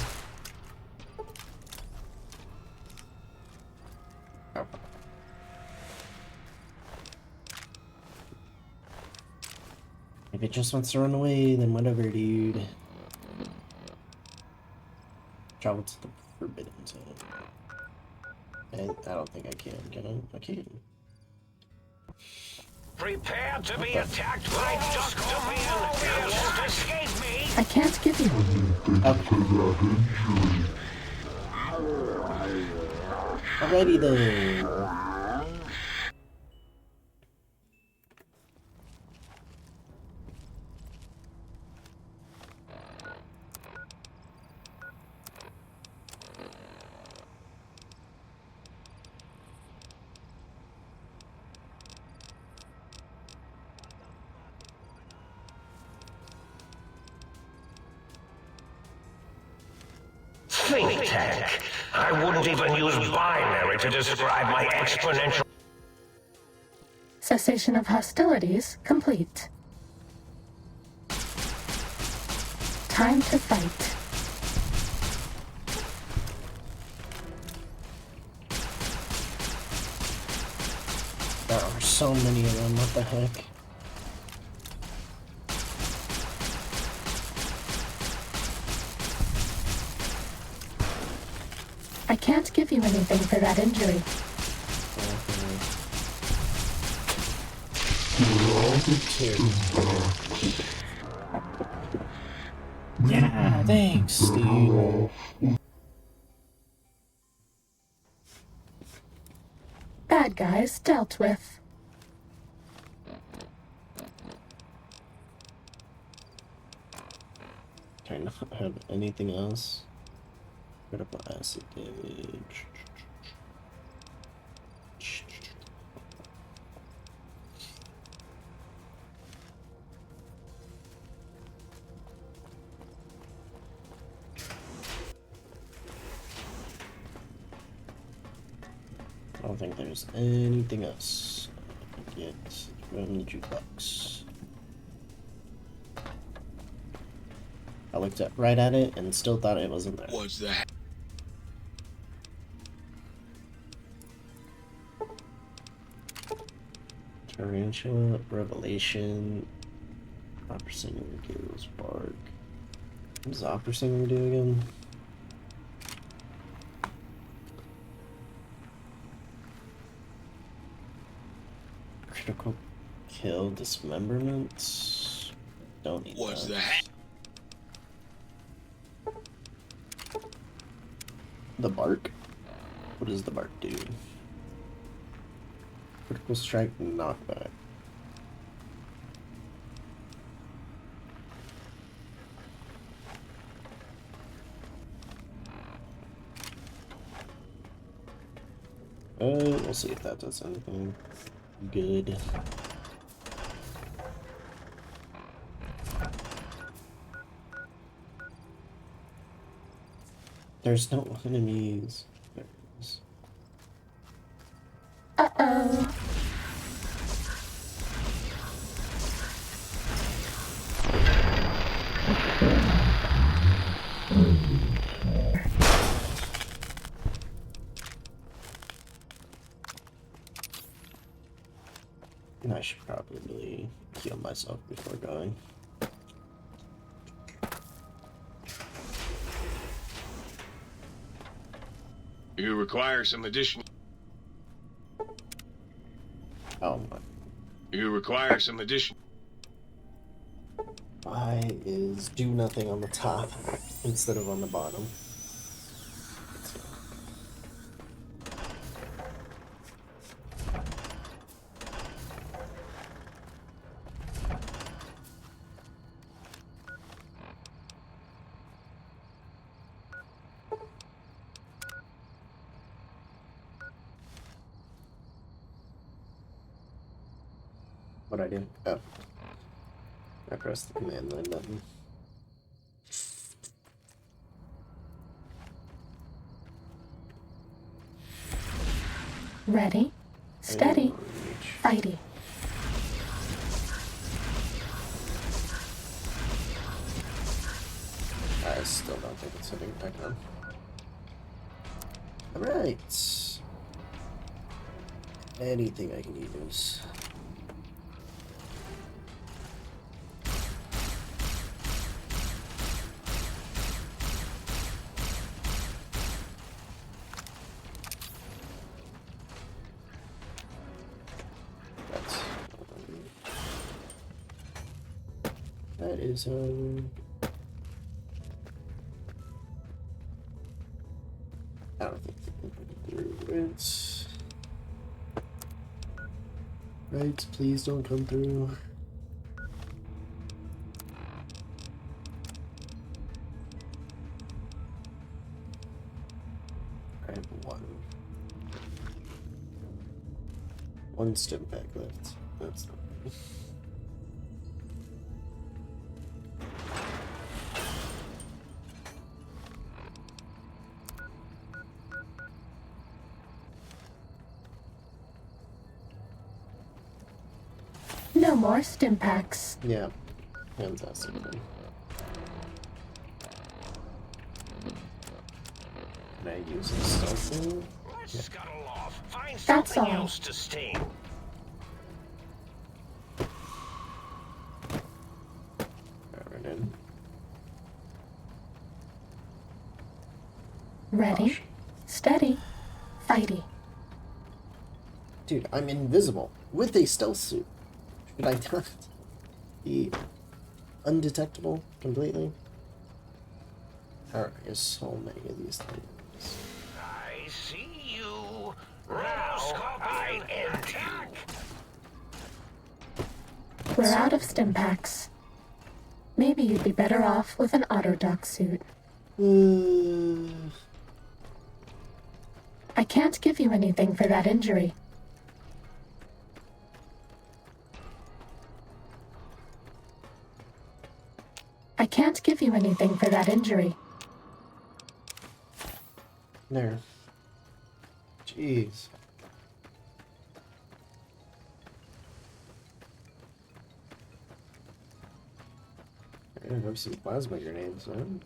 Oh. If it just wants to run away, then whatever, dude. Travel to the Forbidden Zone. I don't think I can I? I can. Prepare to be attacked by Duck Dominion. You won't escape me. I can't give you. Alrighty then. Think tank. I wouldn't even use binary to describe my exponential. Cessation of hostilities complete. Time to fight. There are so many of them, what the heck? I can't give you anything for that injury. Yeah, thanks, dude. Bad guys dealt with. Do I not have anything else? Critical acid damage. I don't think there's anything else I can get from the jukebox. I looked right at it and still thought it wasn't there. What's that? Tarantula, Revelation, Opera Singer, Gabriel's Bark. What does Opera Singer do again? Critical kill, dismemberment. Don't need What's that. that? The bark? What does the bark do? Critical strike, knockback. We'll see if that does anything. Good. There's no enemies. There is. Uh-oh. I should probably heal myself before going. You require some additional. Oh my. You require some additional. Why is do nothing on the top instead of on the bottom? What I do? Oh. I pressed the command line button. Ready, steady, fighty. I still don't think it's hitting back on. Alright. Anything I can use. That is I don't think they can come through it. Right, please don't come through. I have one stim pack left. That's not good. No more stim packs. Yeah, fantastic. Can I use a stealth thing? Let's scuttle off. Find That's something all. else to sting. Right in. Ready, steady, fighty. Dude, I'm invisible with a stealth suit. Should I not be undetectable completely? There's so many of these things. I see you. Now I end you. We're out of stim packs. Maybe you'd be better off with an autodoc suit. I can't give you anything for that injury. I can't give you anything for that injury. There. Jeez. I have some plasma grenades, man.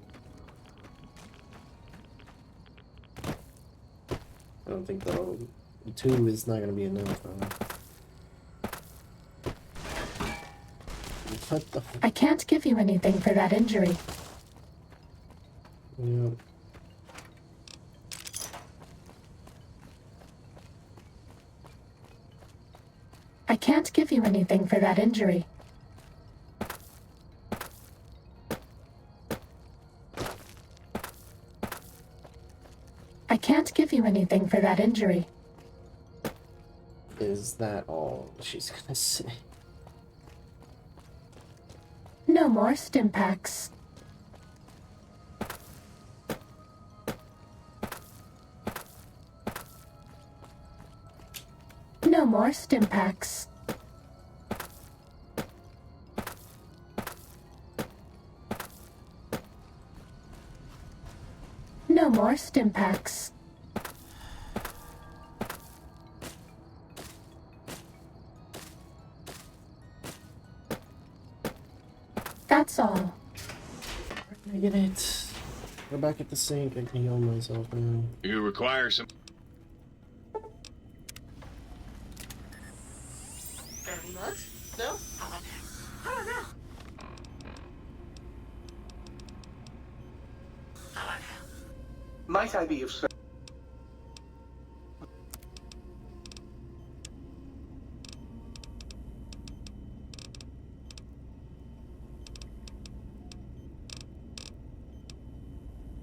I don't think that'll... 2 is not gonna be enough, What the... I can't give you anything for that injury. Yeah. I can't give you anything for that injury. I can't give you anything for that injury. Is that all she's gonna say? No more stim packs. No more stim packs. No more stim packs. That's all. Where can I get it? Go back at the sink. I can heal myself now. You require some... Very much? No? How about that? How about that? How about that? Might I be of service?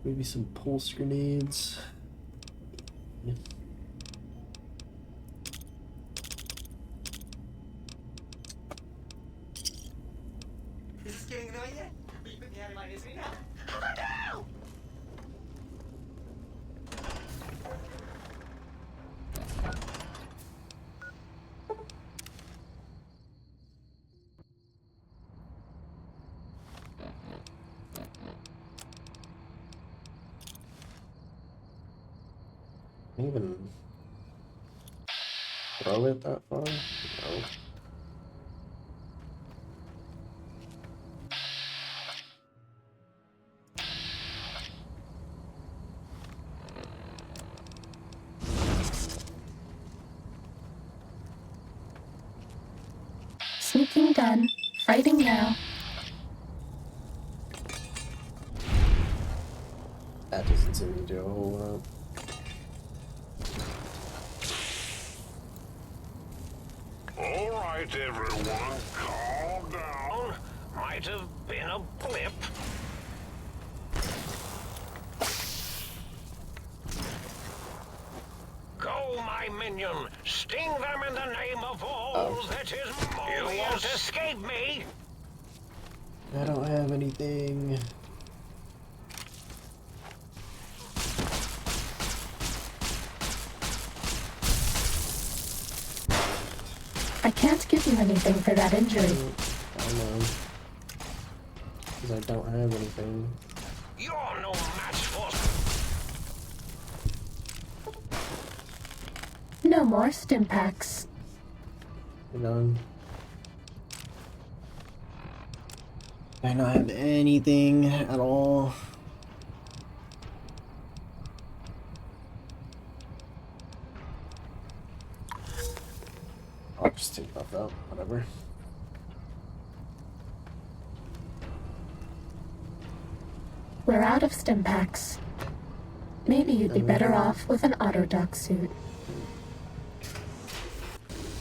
Maybe some pulse grenades. Yeah. Is this getting annoying yet? Will you put me out of my misery now? How about now? Can I even throw it that far? No. Sneaking done. Fighting now. That doesn't seem to do a whole lot. All right, everyone, calm down. Might have been a blip. Go, my minion. Sting them in the name of all that is more. You won't escape me. I don't have anything. I can't give you anything for that injury. I know. Because I don't have anything. You're no match for... No more stim packs. Hold on. I don't have anything at all. I'll just take that out, whatever. We're out of stim packs. Maybe you'd be better off with an autodoc suit.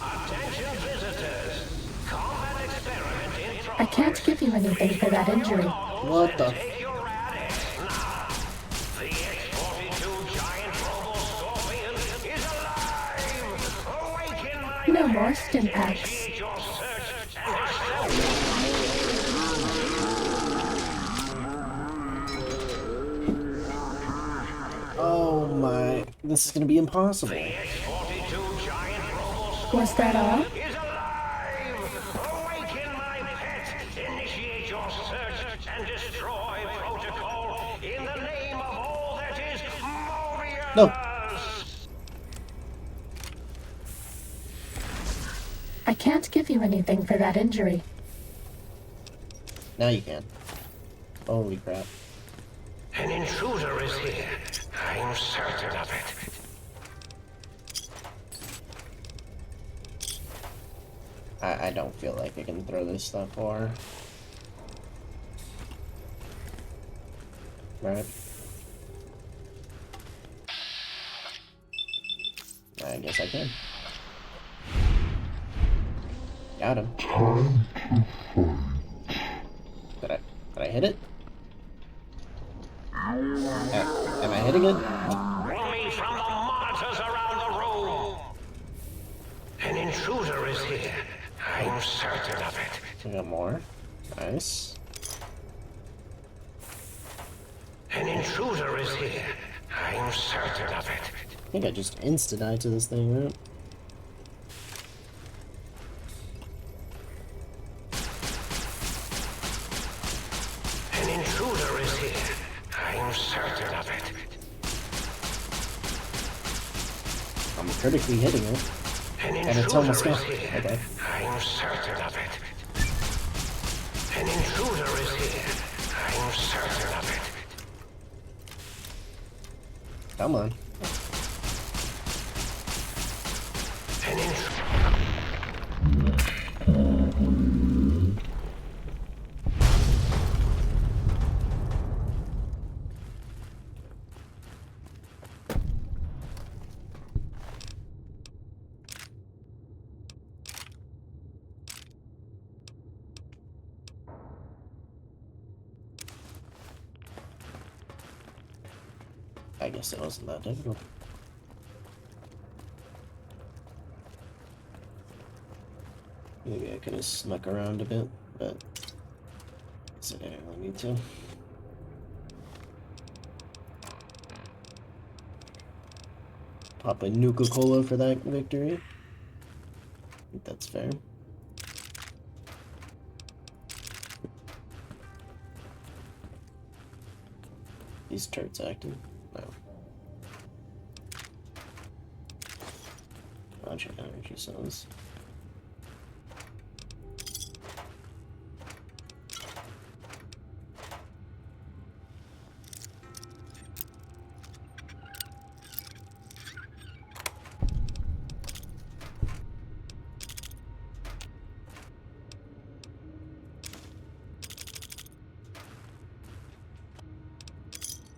Attention visitors. Combat experiment in progress. I can't give you anything for that injury. What the? Take your radics now. The X-42 giant robo scorpion is alive. Awaken my No more stim packs. Initiate your search and Oh my. This is gonna be impossible. the X-42 giant robo Was that all? is alive. Awaken my pet. Initiate your search and destroy protocol in the name of all that is Mobius. No. I can't give you anything for that injury. Now you can. Holy crap. An intruder is here. I'm certain of it. I don't feel like I can throw this stuff far. Right? I guess I can. Got him. Did I hit it? Am I hitting it? Bring me from the monitors around the room. An intruder is here. I'm certain of it. We got more. Nice. An intruder is here. I'm certain of it. I think I just insta-died to this thing, right? critically hitting it. An And it's almost intruder gone. is here. Okay. I'm certain of it. An intruder is here. I'm certain of it. Come on. An intruder. I guess it wasn't that difficult. Maybe I could have snuck around a bit, but I said I didn't really need to. Pop a Nuka-Cola for that victory. I think that's fair. These turrets active? No. Bunch of energy cells.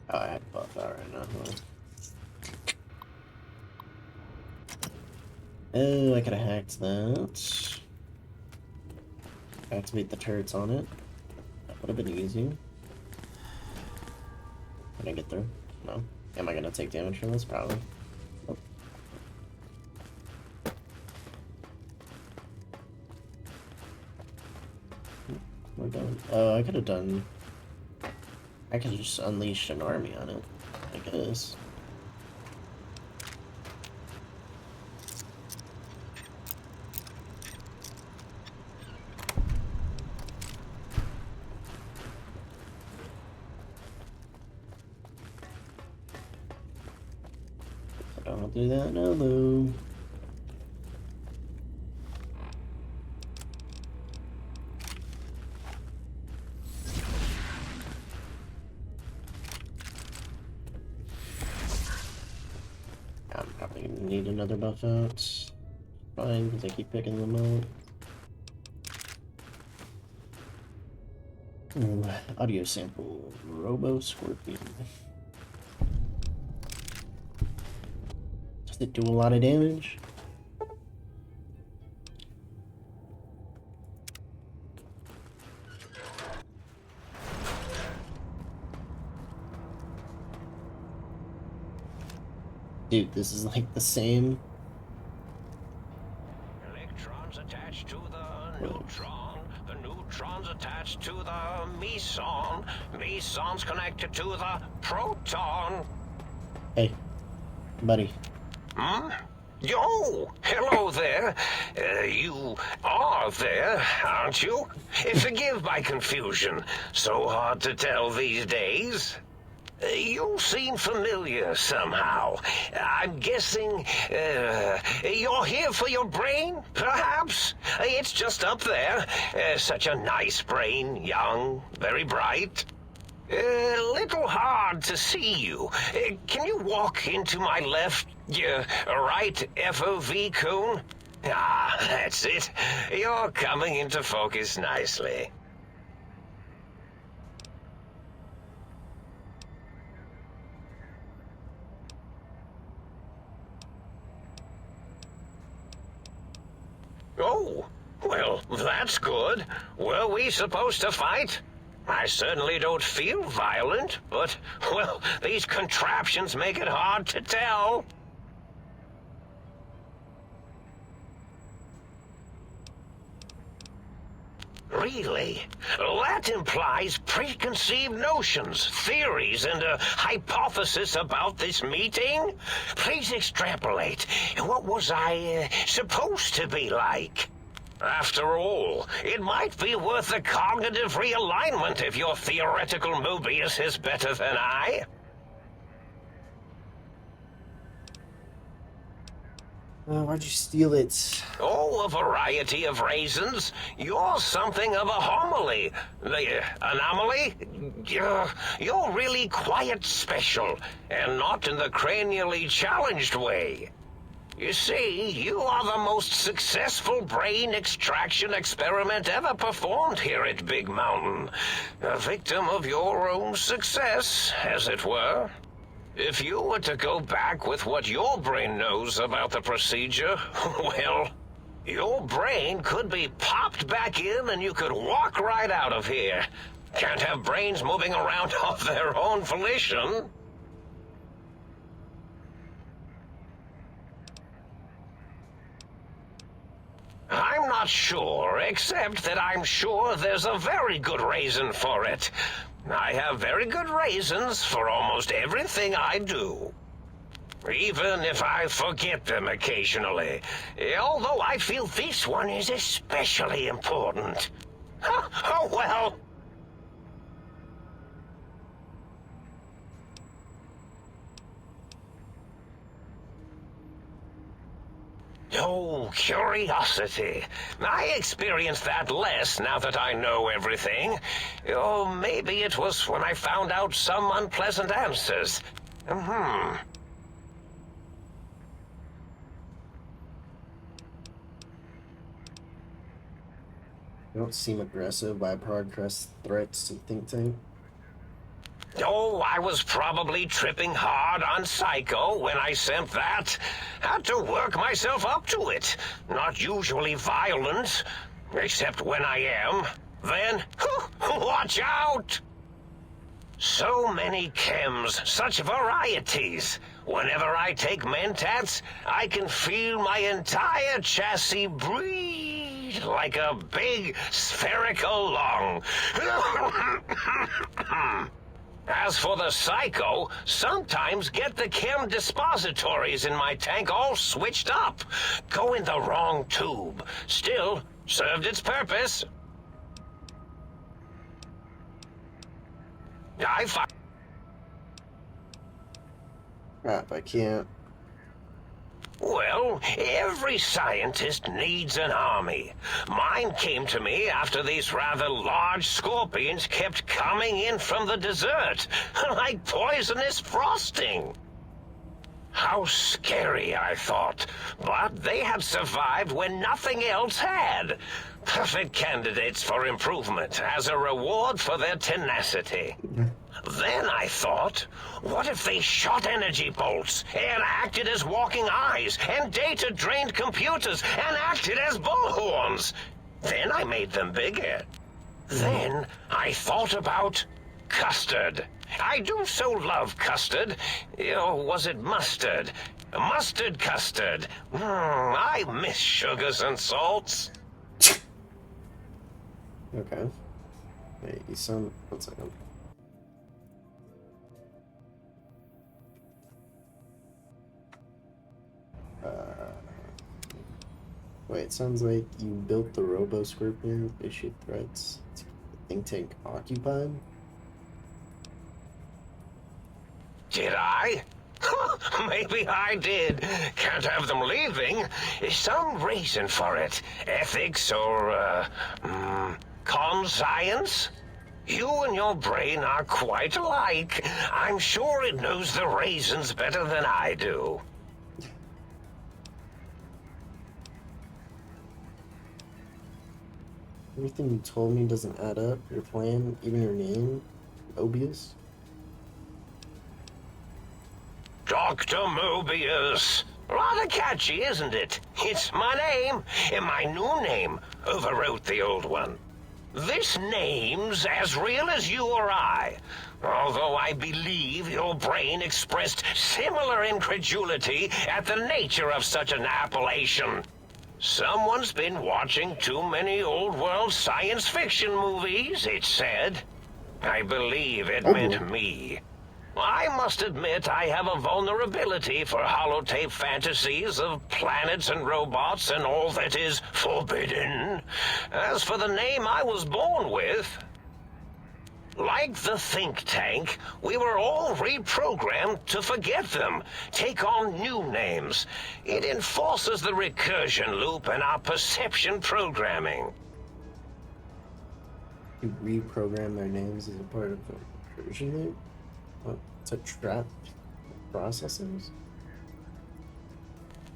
Oh, I have buff out right now, huh? Oh, I could have hacked that. Activate the turrets on it. That would have been easy. Can I get through? No. Am I gonna take damage from this? Probably. Nope. We're done. I could have done... I could have just unleashed an army on it, I guess. I don't do that now, though. I'm probably gonna need another buff out. Fine, because I keep picking them out. Ooh, audio sample, Robo Scorpion. Does it do a lot of damage? Dude, this is like the same. Electrons attached to the neutron. The neutron's attached to the meson. Meson's connected to the proton. Hey, buddy. Hmm? Yo, hello there. You are there, aren't you? Forgive my confusion. So hard to tell these days. You seem familiar somehow. I'm guessing, you're here for your brain, perhaps? It's just up there. Such a nice brain, young, very bright. Little hard to see you. Can you walk into my left, right FOV cone? Ah, that's it. You're coming into focus nicely. Oh, well, that's good. Were we supposed to fight? I certainly don't feel violent, but, well, these contraptions make it hard to tell. Really? That implies preconceived notions, theories, and a hypothesis about this meeting? Please extrapolate. What was I supposed to be like? After all, it might be worth a cognitive realignment if your theoretical Mobius is better than I. Why'd you steal it? Oh, a variety of reasons. You're something of a homily. Anomaly? You're really quite special, and not in the cranially challenged way. You see, you are the most successful brain extraction experiment ever performed here at Big Mountain. A victim of your own success, as it were. If you were to go back with what your brain knows about the procedure, well, your brain could be popped back in and you could walk right out of here. Can't have brains moving around of their own volition. I'm not sure, except that I'm sure there's a very good reason for it. I have very good reasons for almost everything I do. Even if I forget them occasionally. Although I feel this one is especially important. Oh well. Oh, curiosity. I experience that less now that I know everything. Or maybe it was when I found out some unpleasant answers. You don't seem aggressive by progress threats to Think Tank. Oh, I was probably tripping hard on Psycho when I sent that. Had to work myself up to it. Not usually violent, except when I am. Then, watch out! So many chems, such varieties. Whenever I take Mentats, I can feel my entire chassis breathe like a big spherical lung. As for the Psycho, sometimes get the chem dispositories in my tank all switched up. Go in the wrong tube. Still, served its purpose. Crap, I can't. Well, every scientist needs an army. Mine came to me after these rather large scorpions kept coming in from the desert, like poisonous frosting. How scary, I thought. But they had survived when nothing else had. Perfect candidates for improvement as a reward for their tenacity. Then I thought, what if they shot energy bolts and acted as walking eyes and data-drained computers and acted as bullhorns? Then I made them bigger. Then I thought about custard. I do so love custard. Or was it mustard? Mustard custard. I miss sugars and salts. Okay. Wait, you sound... One second. Wait, it sounds like you built the Robo-Scorpion, issued threats to keep the think tank occupied? Did I? Maybe I did. Can't have them leaving. Some reason for it. Ethics or, conscience? You and your brain are quite alike. I'm sure it knows the reasons better than I do. Everything you told me doesn't add up. Your plan, even your name, Mobius. Dr. Mobius. Rather catchy, isn't it? It's my name, and my new name overwrote the old one. This name's as real as you or I, although I believe your brain expressed similar incredulity at the nature of such an appellation. Someone's been watching too many old-world science fiction movies, it said. I believe it meant me. I must admit I have a vulnerability for holotape fantasies of planets and robots and all that is forbidden. As for the name I was born with... Like the think tank, we were all reprogrammed to forget them, take on new names. It enforces the recursion loop in our perception programming. You reprogram their names as a part of the recursion loop? What? To trap processors?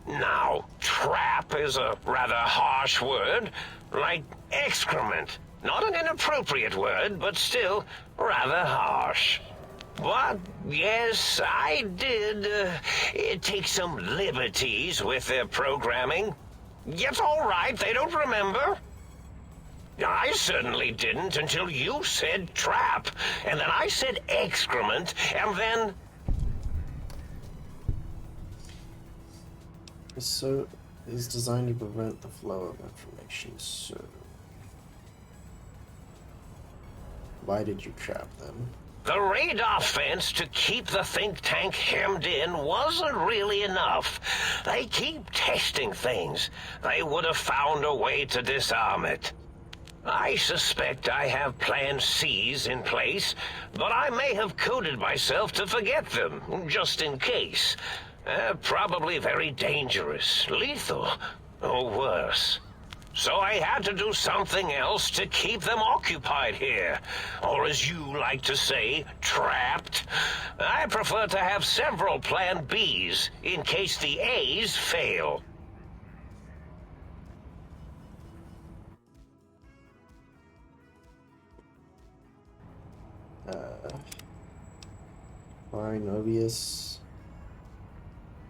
Now, trap is a rather harsh word, like excrement. Not an inappropriate word, but still rather harsh. But, yes, I did take some liberties with their programming. It's all right, they don't remember. I certainly didn't until you said trap, and then I said excrement, and then... So, it's designed to prevent the flow of information, so... Why did you trap them? The radar fence to keep the think tank hemmed in wasn't really enough. They keep testing things. They would have found a way to disarm it. I suspect I have Plan C's in place, but I may have coded myself to forget them, just in case. Probably very dangerous, lethal, or worse. So I had to do something else to keep them occupied here. Or as you like to say, trapped. I prefer to have several Plan Bs in case the A's fail. Fine, Mobius.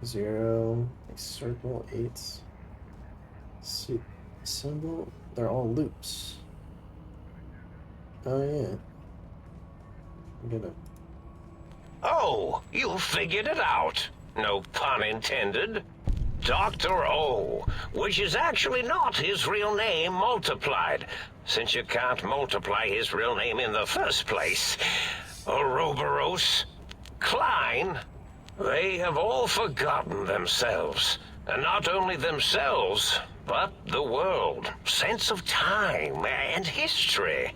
0, circle, 8. Symbol? They're all loops. Oh, yeah. I'm gonna... Oh, you figured it out. No pun intended. Dr. O, which is actually not his real name multiplied, since you can't multiply his real name in the first place. Ouroboros, Klein, they have all forgotten themselves. And not only themselves, but the world, sense of time and history.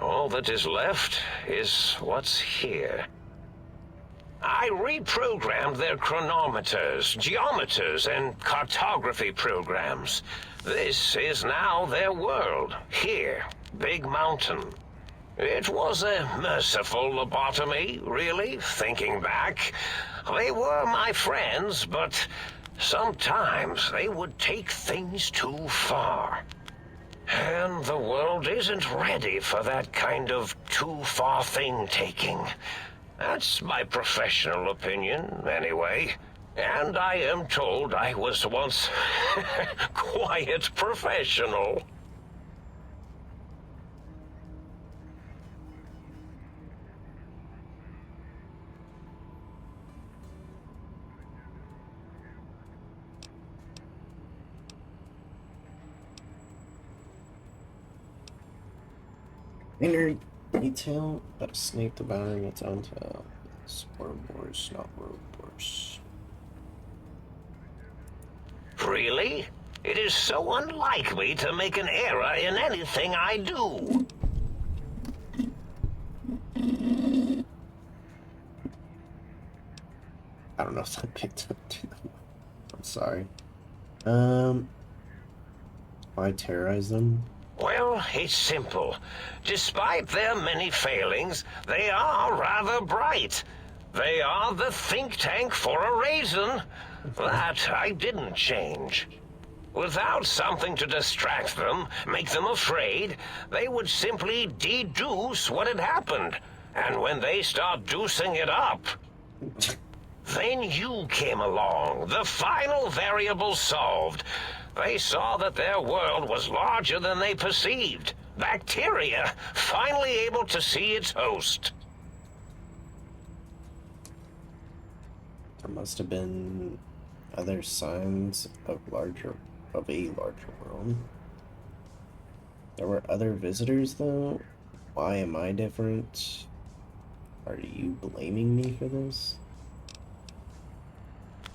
All that is left is what's here. I reprogrammed their chronometers, geometers, and cartography programs. This is now their world, here, Big Mountain. It was a merciful lobotomy, really, thinking back. They were my friends, but sometimes they would take things too far. And the world isn't ready for that kind of too-far thing-taking. That's my professional opinion, anyway. And I am told I was once quite professional. Inner detail about a snake devouring its own tail. Ouroboros, not Ouroboros. Really? It is so unlike me to make an error in anything I do. I don't know if I picked up too. I'm sorry. Why terrorize them? Well, it's simple. Despite their many failings, they are rather bright. They are the think tank for a reason. That I didn't change. Without something to distract them, make them afraid, they would simply deduce what had happened. And when they start deucing it up, then you came along, the final variable solved. They saw that their world was larger than they perceived. Bacteria, finally able to see its host. There must have been other signs of a larger world. There were other visitors, though. Why am I different? Are you blaming me for this?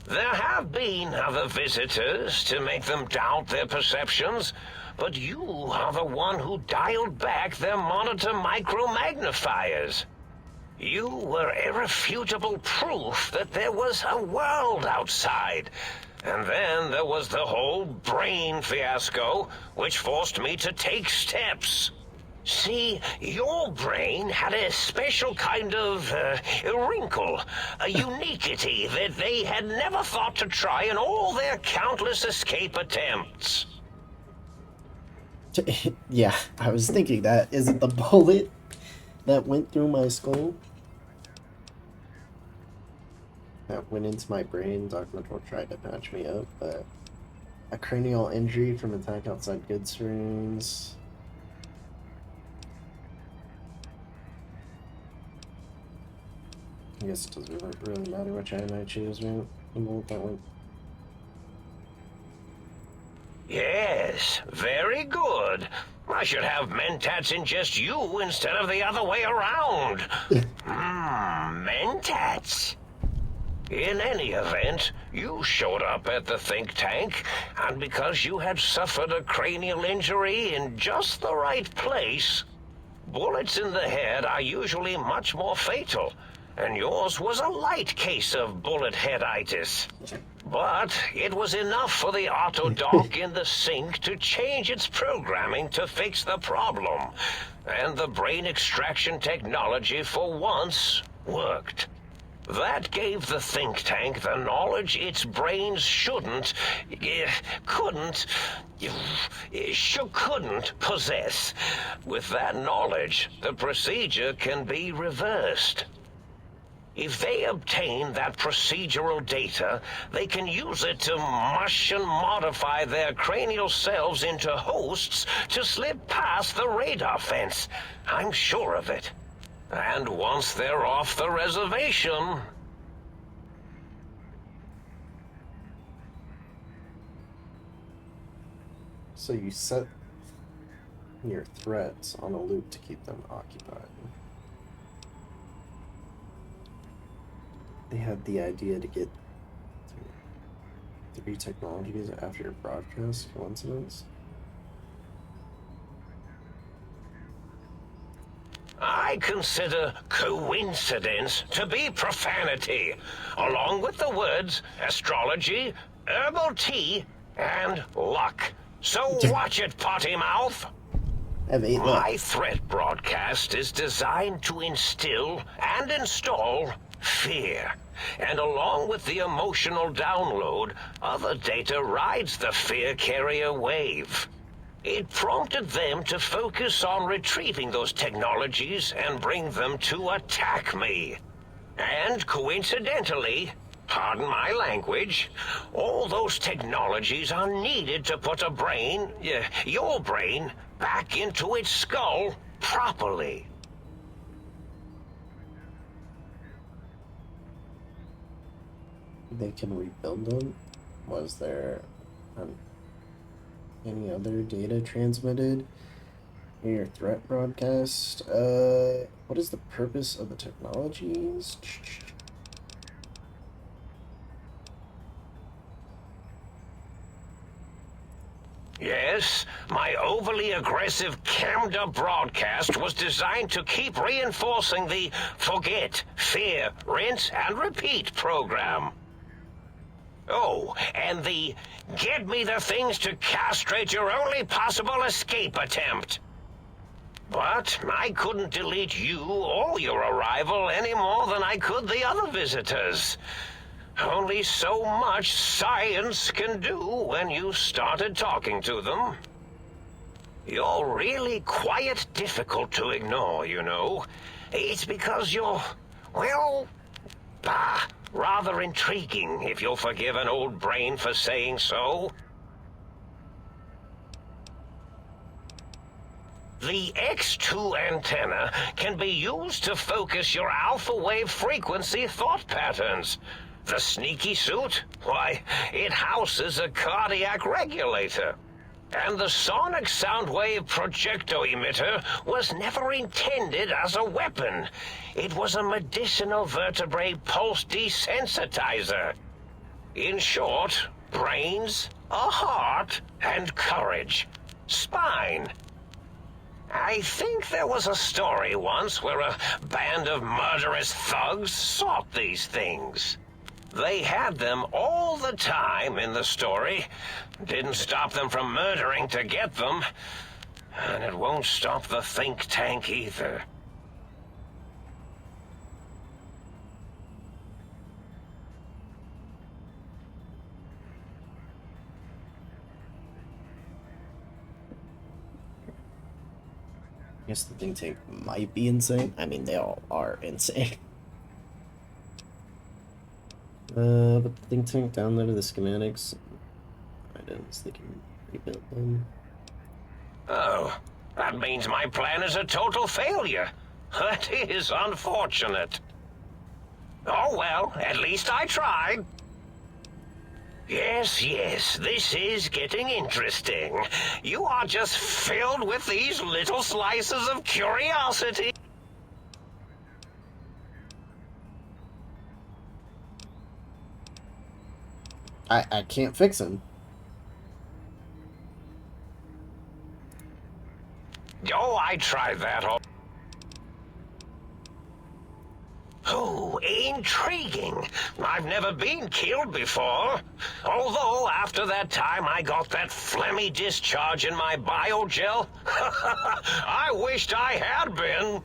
There have been other visitors to make them doubt their perceptions, but you are the one who dialed back their monitor micromagnifiers. You were irrefutable proof that there was a world outside. And then there was the whole brain fiasco, which forced me to take steps. See, your brain had a special kind of wrinkle, a uniquity that they had never thought to try in all their countless escape attempts. Yeah, I was thinking that. Is it the bullet that went through my skull? That went into my brain. Dr. Mitchell tried to patch me up, but a cranial injury from attack outside goods rooms. I guess it doesn't really matter which item I choose, man. I'm going with that one. Yes, very good. I should have mentats ingest you instead of the other way around. Mentats. In any event, you showed up at the think tank, and because you had suffered a cranial injury in just the right place, bullets in the head are usually much more fatal, and yours was a light case of bullet headitis. But it was enough for the autodoc in the sink to change its programming to fix the problem, and the brain extraction technology for once worked. That gave the think tank the knowledge its brains couldn't possess. With that knowledge, the procedure can be reversed. If they obtain that procedural data, they can use it to mush and modify their cranial cells into hosts to slip past the radar fence. I'm sure of it. And once they're off the reservation... So you set your threats on a loop to keep them occupied. They had the idea to get 3 technologies after your broadcast. Coincidence? I consider coincidence to be profanity, along with the words astrology, herbal tea, and luck. So watch it, potty mouth. I have 8 luck. My threat broadcast is designed to instill and install fear. And along with the emotional download, other data rides the fear carrier wave. It prompted them to focus on retrieving those technologies and bring them to attack me. And coincidentally, pardon my language, all those technologies are needed to put a brain, your brain, back into its skull properly. They can rebuild them? Was there any other data transmitted in your threat broadcast? What is the purpose of the technologies? Yes, my overly aggressive cammed-up broadcast was designed to keep reinforcing the forget, fear, rinse, and repeat program. Oh, and the get me the things to castrate your only possible escape attempt. But I couldn't delete you or your arrival any more than I could the other visitors. Only so much science can do when you started talking to them. You're really quite difficult to ignore, you know. It's because you're, well, rather intriguing, if you'll forgive an old brain for saying so. The X2 antenna can be used to focus your alpha wave frequency thought patterns. The sneaky suit? Why, it houses a cardiac regulator. And the sonic sound wave projecto emitter was never intended as a weapon. It was a medicinal vertebrae pulse desensitizer. In short, brains, a heart, and courage. Spine. I think there was a story once where a band of murderous thugs sought these things. They had them all the time in the story. Didn't stop them from murdering to get them. And it won't stop the think tank either. I guess the think tank might be insane. I mean, they all are insane. But the think tank downloaded the schematics. Items, they can rebuild them. Oh, that means my plan is a total failure. That is unfortunate. Oh well, at least I tried. Yes, this is getting interesting. You are just filled with these little slices of curiosity. I can't fix him. Oh, I tried that. Oh, intriguing. I've never been killed before. Although, after that time I got that phlegmy discharge in my biogel, I wished I had been.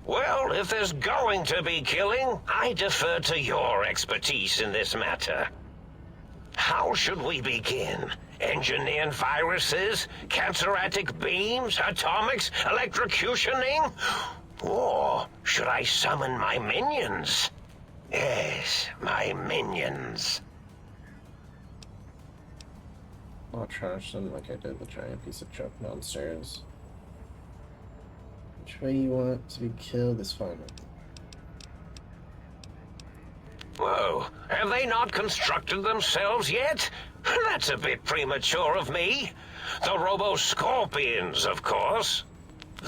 Well, if there's going to be killing, I defer to your expertise in this matter. How should we begin? Engineering viruses, canceratic beams, atomics, electrocutioning? Or should I summon my minions? Yes, my minions. I'll trash them like I did the giant piece of junk downstairs. Which way you want to be killed is fine. Whoa, have they not constructed themselves yet? That's a bit premature of me. The Robo-Scorpions, of course.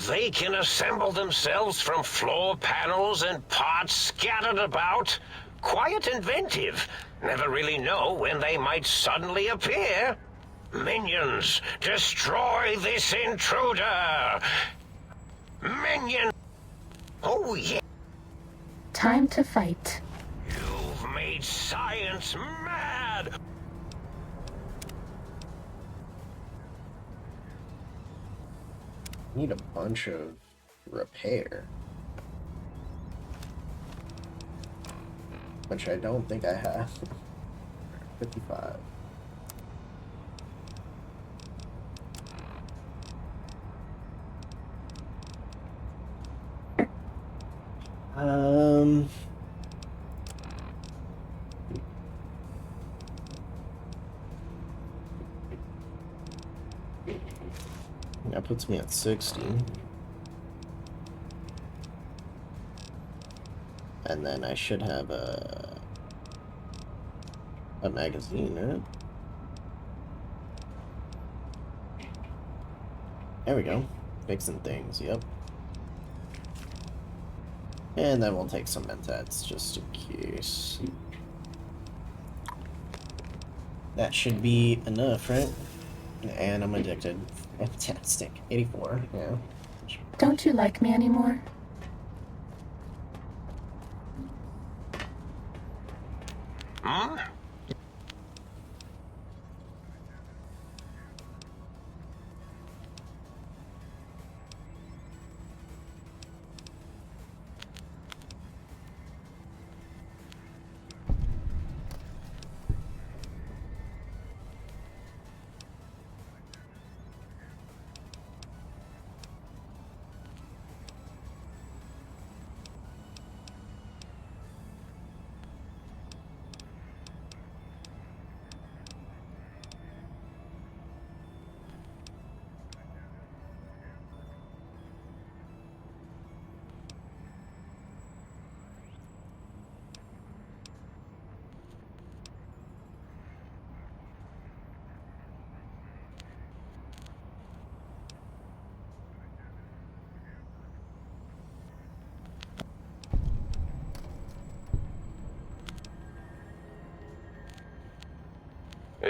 They can assemble themselves from floor panels and parts scattered about. Quite inventive. Never really know when they might suddenly appear. Minions, destroy this intruder! Minion! Oh, yeah. Time to fight. You've made science mad! Need a bunch of repair. Which I don't think I have. 55. That puts me at 60. And then I should have a magazine, right? There we go. Fixing things, yep. And then we'll take some mentats just in case. That should be enough, right? And I'm addicted. Fantastic. 84, yeah. Don't you like me anymore? Huh?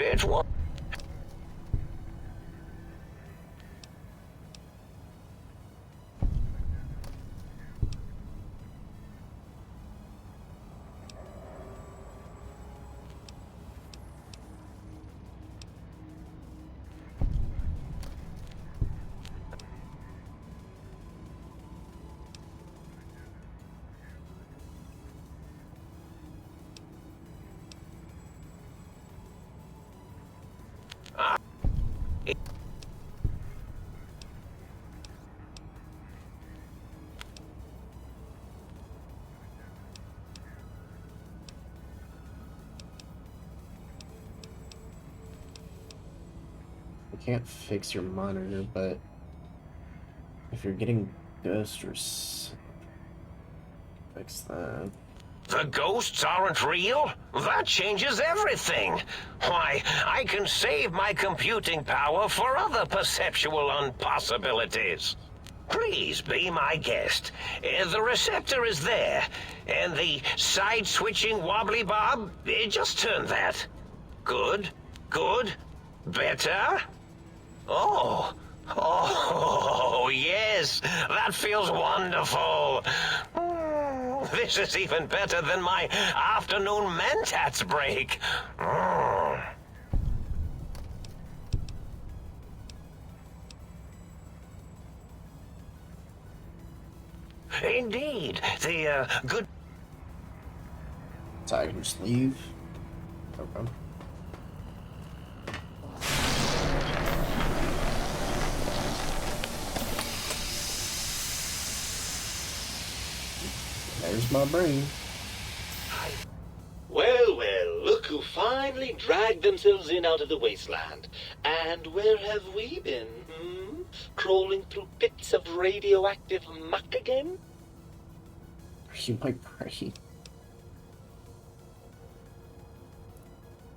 It's what? You can't fix your monitor, but if you're getting ghost or fix that. The ghosts aren't real? That changes everything. Why, I can save my computing power for other perceptual impossibilities. Please be my guest. The receptor is there, and the side-switching wobbly bob, just turn that. Good, good, better. Oh, yes, that feels wonderful. This is even better than my afternoon Mentats break. Indeed, the good... So I can just leave? Okay. There's my brain. Well, well, look who finally dragged themselves in out of the wasteland. And where have we been, Crawling through pits of radioactive muck again? Are you my brain?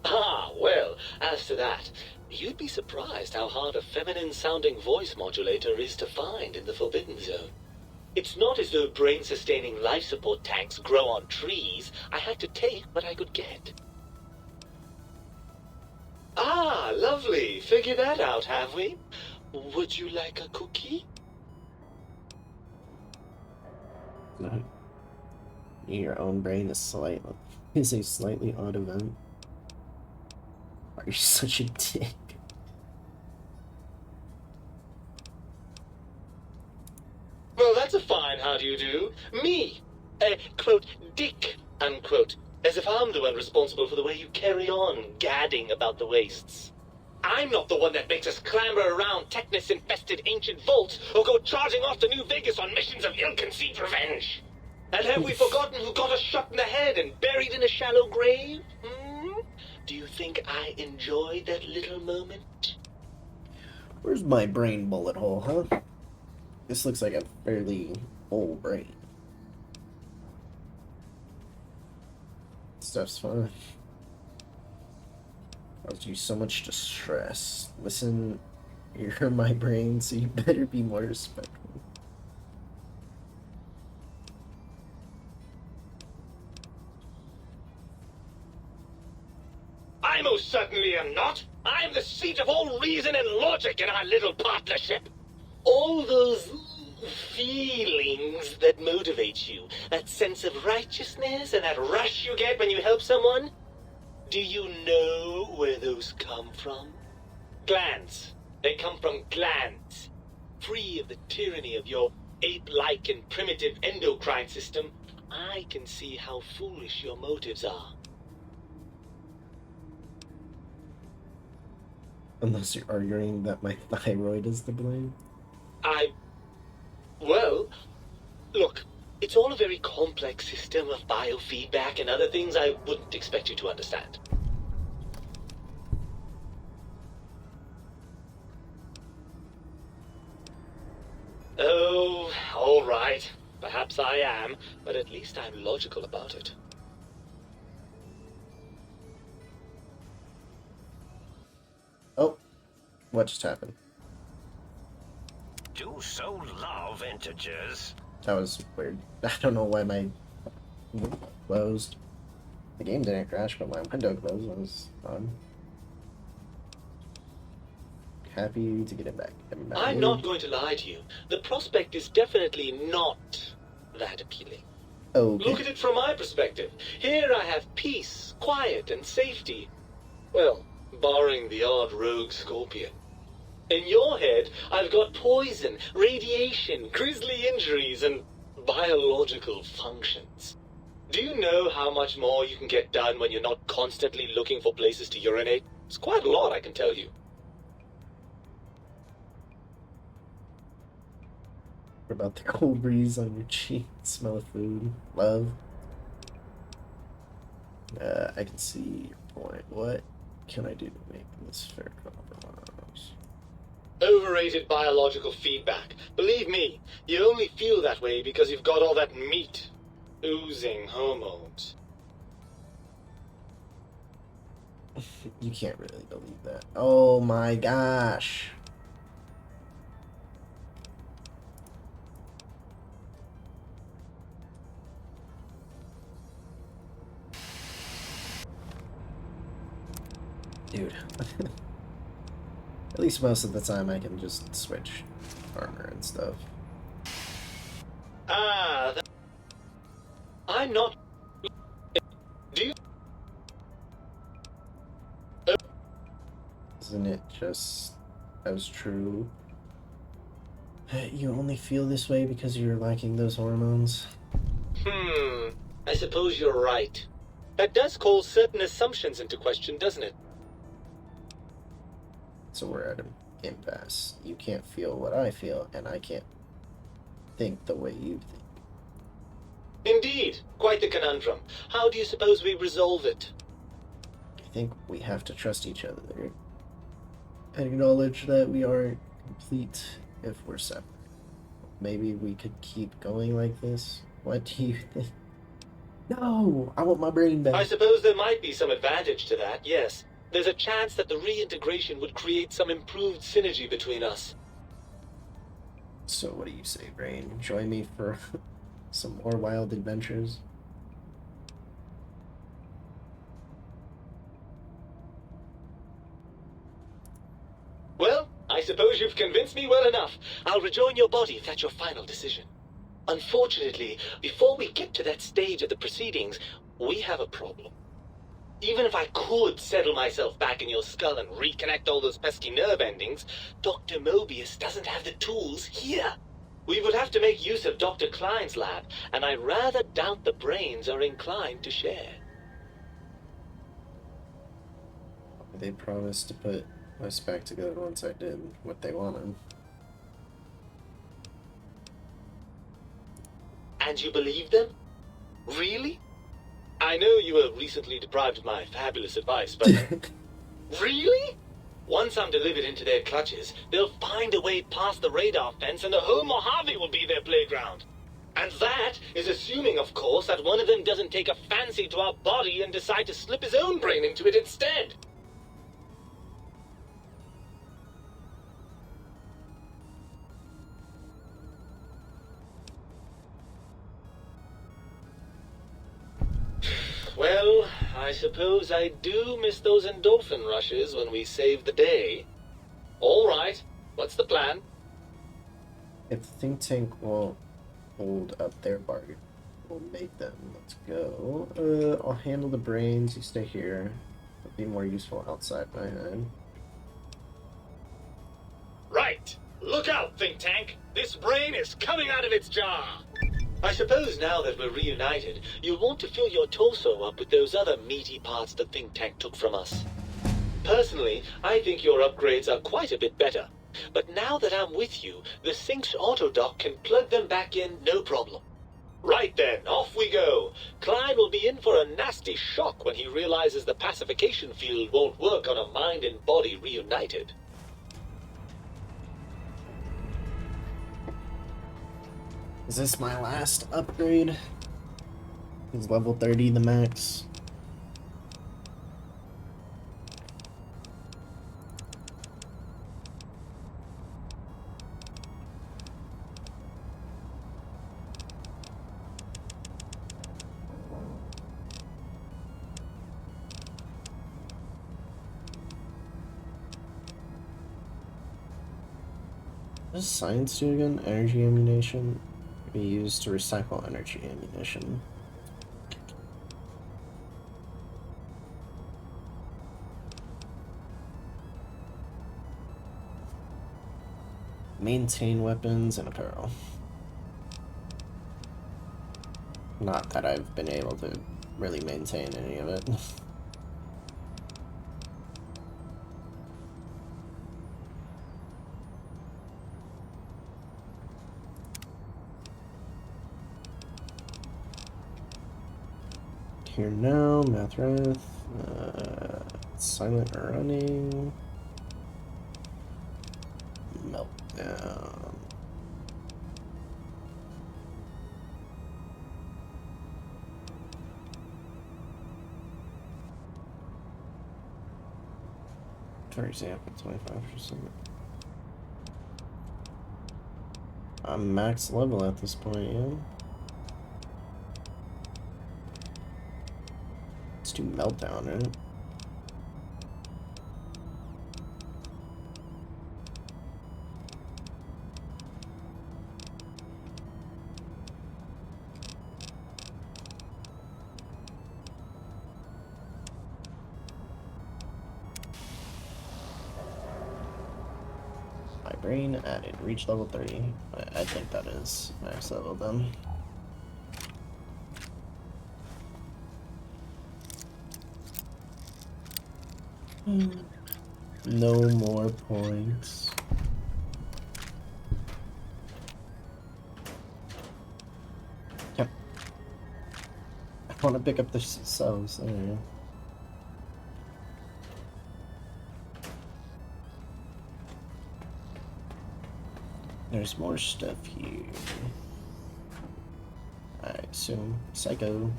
Ah, well, as to that, you'd be surprised how hard a feminine-sounding voice modulator is to find in the Forbidden Zone. It's not as though brain-sustaining life support tanks grow on trees. I had to take what I could get. Ah, lovely. Figured that out, have we? Would you like a cookie? No. Your own brain is a slightly odd event. Are you such a dick? Well, that's a fine how do you do. Me, a, quote, dick, unquote. As if I'm the one responsible for the way you carry on gadding about the wastes. I'm not the one that makes us clamber around Technus-infested ancient vaults or go charging off to New Vegas on missions of ill-conceived revenge. And have we forgotten who got us shot in the head and buried in a shallow grave? Do you think I enjoyed that little moment? Where's my brain bullet hole, huh? This looks like a fairly old brain. Stuff's fine. Caused you so much distress. Listen, you're my brain, so you better be more respectful. I most certainly am not. I'm the seat of all reason and logic in our little partnership. All those feelings that motivate you, that sense of righteousness and that rush you get when you help someone, do you know where those come from? Glands. They come from glands. Free of the tyranny of your ape-like and primitive endocrine system, I can see how foolish your motives are. Unless you're arguing that my thyroid is to blame. Well, look, it's all a very complex system of biofeedback and other things I wouldn't expect you to understand. Oh, all right. Perhaps I am, but at least I'm logical about it. Oh, what just happened? Do so love integers. That was weird. I don't know why my window closed. The game didn't crash, but my window closed. That was odd. Happy to get it back. I'm not going to lie to you. The prospect is definitely not that appealing. Okay. Look at it from my perspective. Here I have peace, quiet, and safety. Well, barring the odd rogue scorpion. In your head, I've got poison, radiation, grisly injuries, and biological functions. Do you know how much more you can get done when you're not constantly looking for places to urinate? It's quite a lot, I can tell you. What about the cold breeze on your cheek? Smell of food? Love? I can see your point. What can I do to make this fair compromise? Overrated biological feedback. Believe me, you only feel that way because you've got all that meat. Oozing hormones. You can't really believe that. Oh my gosh. Dude. At least most of the time I can just switch armor and stuff. Ah, I'm not... Do you... Isn't it just as true? You only feel this way because you're lacking those hormones? I suppose you're right. That does call certain assumptions into question, doesn't it? So we're at an impasse. You can't feel what I feel, and I can't think the way you think. Indeed. Quite the conundrum. How do you suppose we resolve it? I think we have to trust each other and acknowledge that we aren't complete if we're separate. Maybe we could keep going like this? What do you think? No! I want my brain back. I suppose there might be some advantage to that, yes. There's a chance that the reintegration would create some improved synergy between us. So what do you say, Brain? Join me for some more wild adventures? Well, I suppose you've convinced me well enough. I'll rejoin your body if that's your final decision. Unfortunately, before we get to that stage of the proceedings, we have a problem. Even if I could settle myself back in your skull and reconnect all those pesky nerve endings, Dr. Mobius doesn't have the tools here. We would have to make use of Dr. Klein's lab, and I rather doubt the brains are inclined to share. They promised to put us back together once I did what they wanted. And you believe them? Really? I know you were recently deprived of my fabulous advice, but... Really? Once I'm delivered into their clutches, they'll find a way past the radar fence and the whole Mojave will be their playground. And that is assuming, of course, that one of them doesn't take a fancy to our body and decide to slip his own brain into it instead. Well, I suppose I do miss those endorphin rushes when we save the day. All right, what's the plan? If the think tank won't hold up their bargain, we'll make them. Let's go. I'll handle the brains. You stay here. It'll be more useful outside my head. Right. Look out, think tank. This brain is coming out of its jar. I suppose now that we're reunited, you'll want to fill your torso up with those other meaty parts the think tank took from us. Personally, I think your upgrades are quite a bit better. But now that I'm with you, the Sync's autodock can plug them back in no problem. Right then, off we go. Klein will be in for a nasty shock when he realizes the pacification field won't work on a mind and body reunited. Is this my last upgrade? Is level 30 the max? What does science do again? Energy ammunition? Be used to recycle energy ammunition. Maintain weapons and apparel. Not that I've been able to really maintain any of it. Here now, math wrath, silent running. meltdown. For example, 25%. I'm max level at this point, yeah. Let's do meltdown, right? My brain added, reach level 30. I think that is max level then. No more points. Yep. I want to pick up the cells. There you go. There's more stuff here. I assume. Psycho.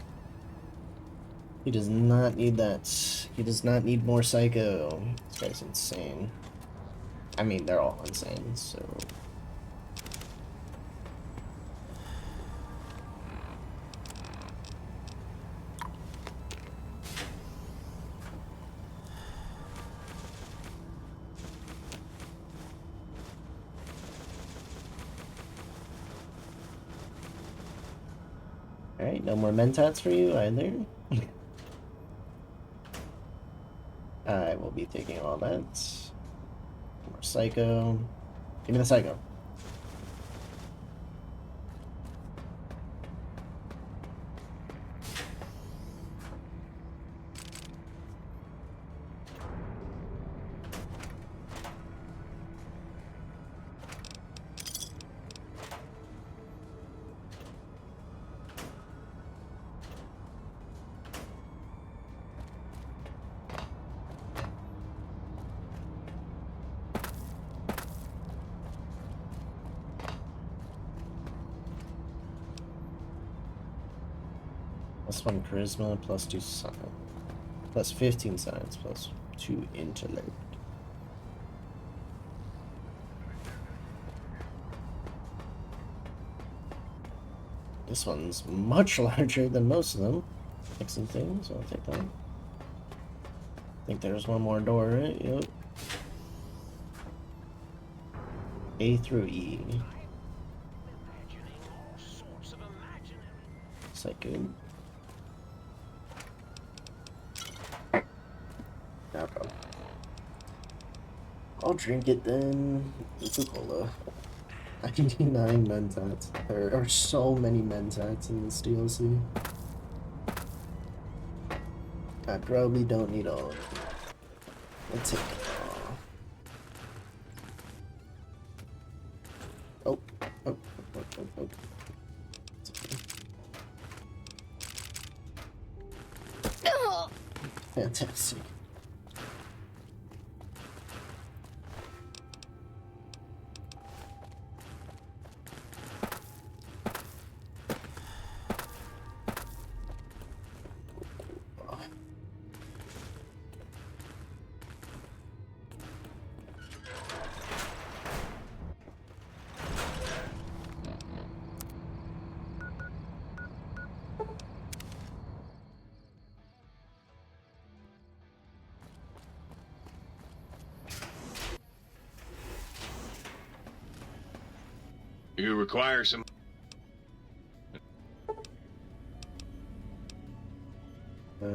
He does not need that. He does not need more psycho. This guy's insane. I mean, they're all insane, so... Alright, no more mentats for you either. I will be taking all that. More psycho. Give me the psycho. Plus 1 charisma, plus 2 science. Plus 15 science, plus 2 intellect. This one's much larger than most of them. Fixing things, I'll take that. I think there's one more door, right? Yep. A through E. Psycho. Okay. I'll drink it then. Coca-Cola. 99 mentats. There are so many mentats in this DLC. I probably don't need all of them. Let's take it all. Oh. Fantastic. You require some... Oh,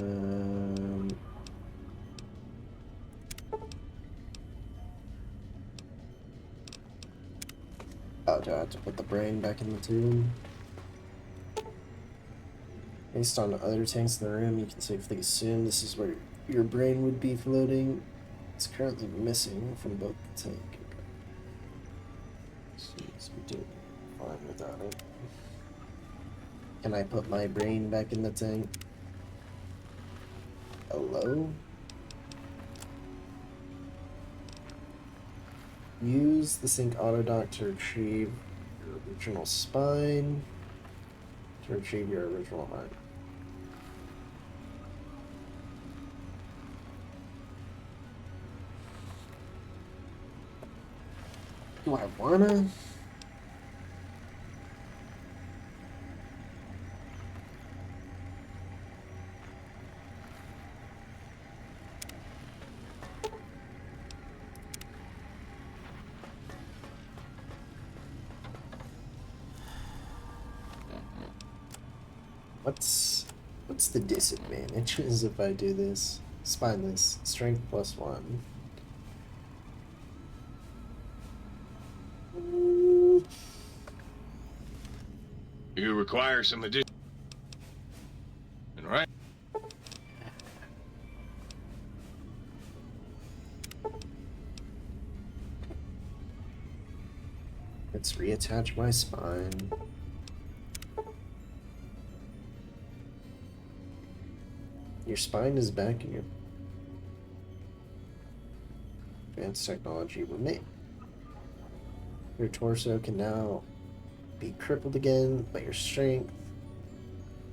do I have to put the brain back in the tube? Based on other tanks in the room, you can safely assume this is where your brain would be floating. It's currently missing from both the tank. Seems we do fine without it. Can I put my brain back in the tank? Hello? Use the sync auto dock to retrieve your original spine. To retrieve your original heart. Do I wanna? What's the disadvantages if I do this? Spineless, strength +1. You require some addition. Right? Let's reattach my spine. Your spine is back in your advanced technology remain. Your torso can now be crippled again, but your strength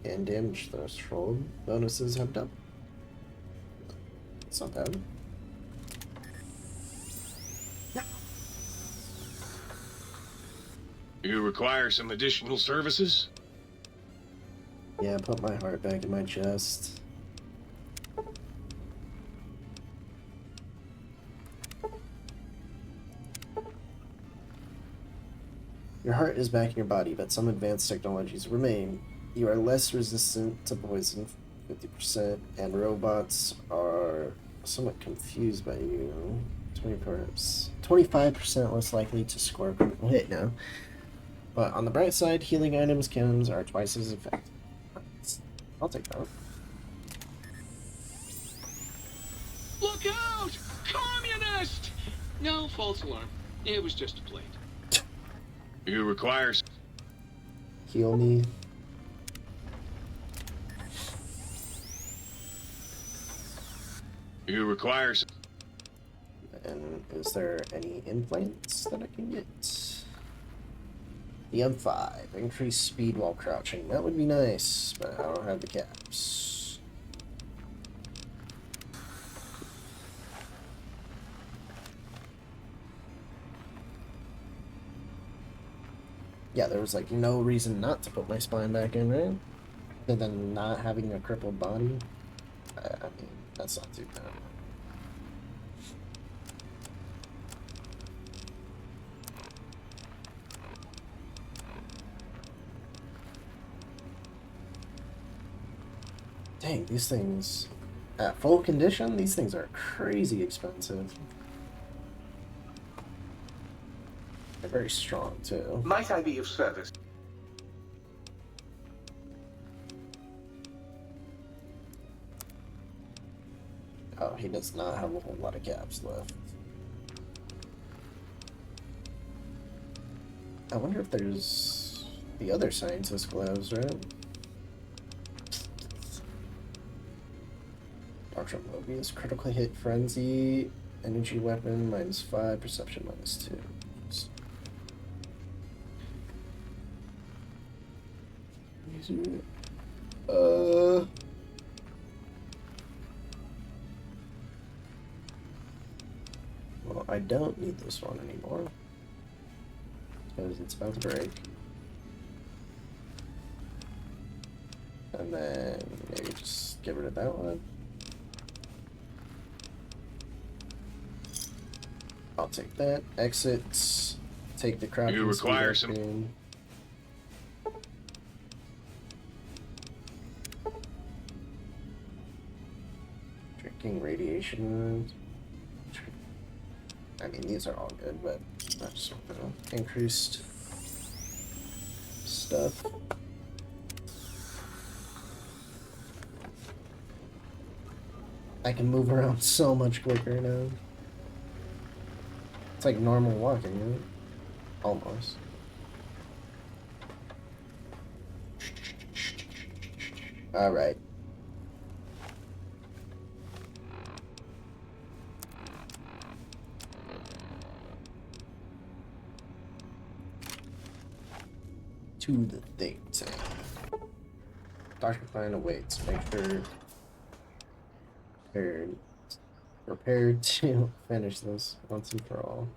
and damage threshold bonuses have doubled. It's not bad. You require some additional services? Yeah, put my heart back in my chest. Your heart is back in your body, but some advanced technologies remain. You are less resistant to poison, 50%, and robots are somewhat confused by you. 25% less likely to score a critical hit now. But on the bright side, healing items cannons are twice as effective. I'll take that. Look out! Communist! No, false alarm. It was just a plate. You require... Heal me. You require... And is there any implants that I can get? The M5. Increase speed while crouching. That would be nice, but I don't have the caps. Yeah, there was like no reason not to put my spine back in, right? Other than not having a crippled body. I mean, that's not too bad. Dang, these things, at full condition, these things are crazy expensive. They're very strong, too. Might I be of service? Oh, he does not have a whole lot of caps left. I wonder if there's the other scientist gloves, right? Dr. Mobius, critical hit frenzy, energy weapon -5, perception -2. Well, I don't need this one anymore because it's about to break. And then maybe just get rid of that one. I'll take that. Exits. Take the crouching. You require some. Drinking radiation wounds. I mean, these are all good, but I just want to increased stuff. I can move around so much quicker now. It's like normal walking, right? Almost. Alright. to the thing tank. Dr. Klein awaits. Make sure they're prepared to finish this once and for all.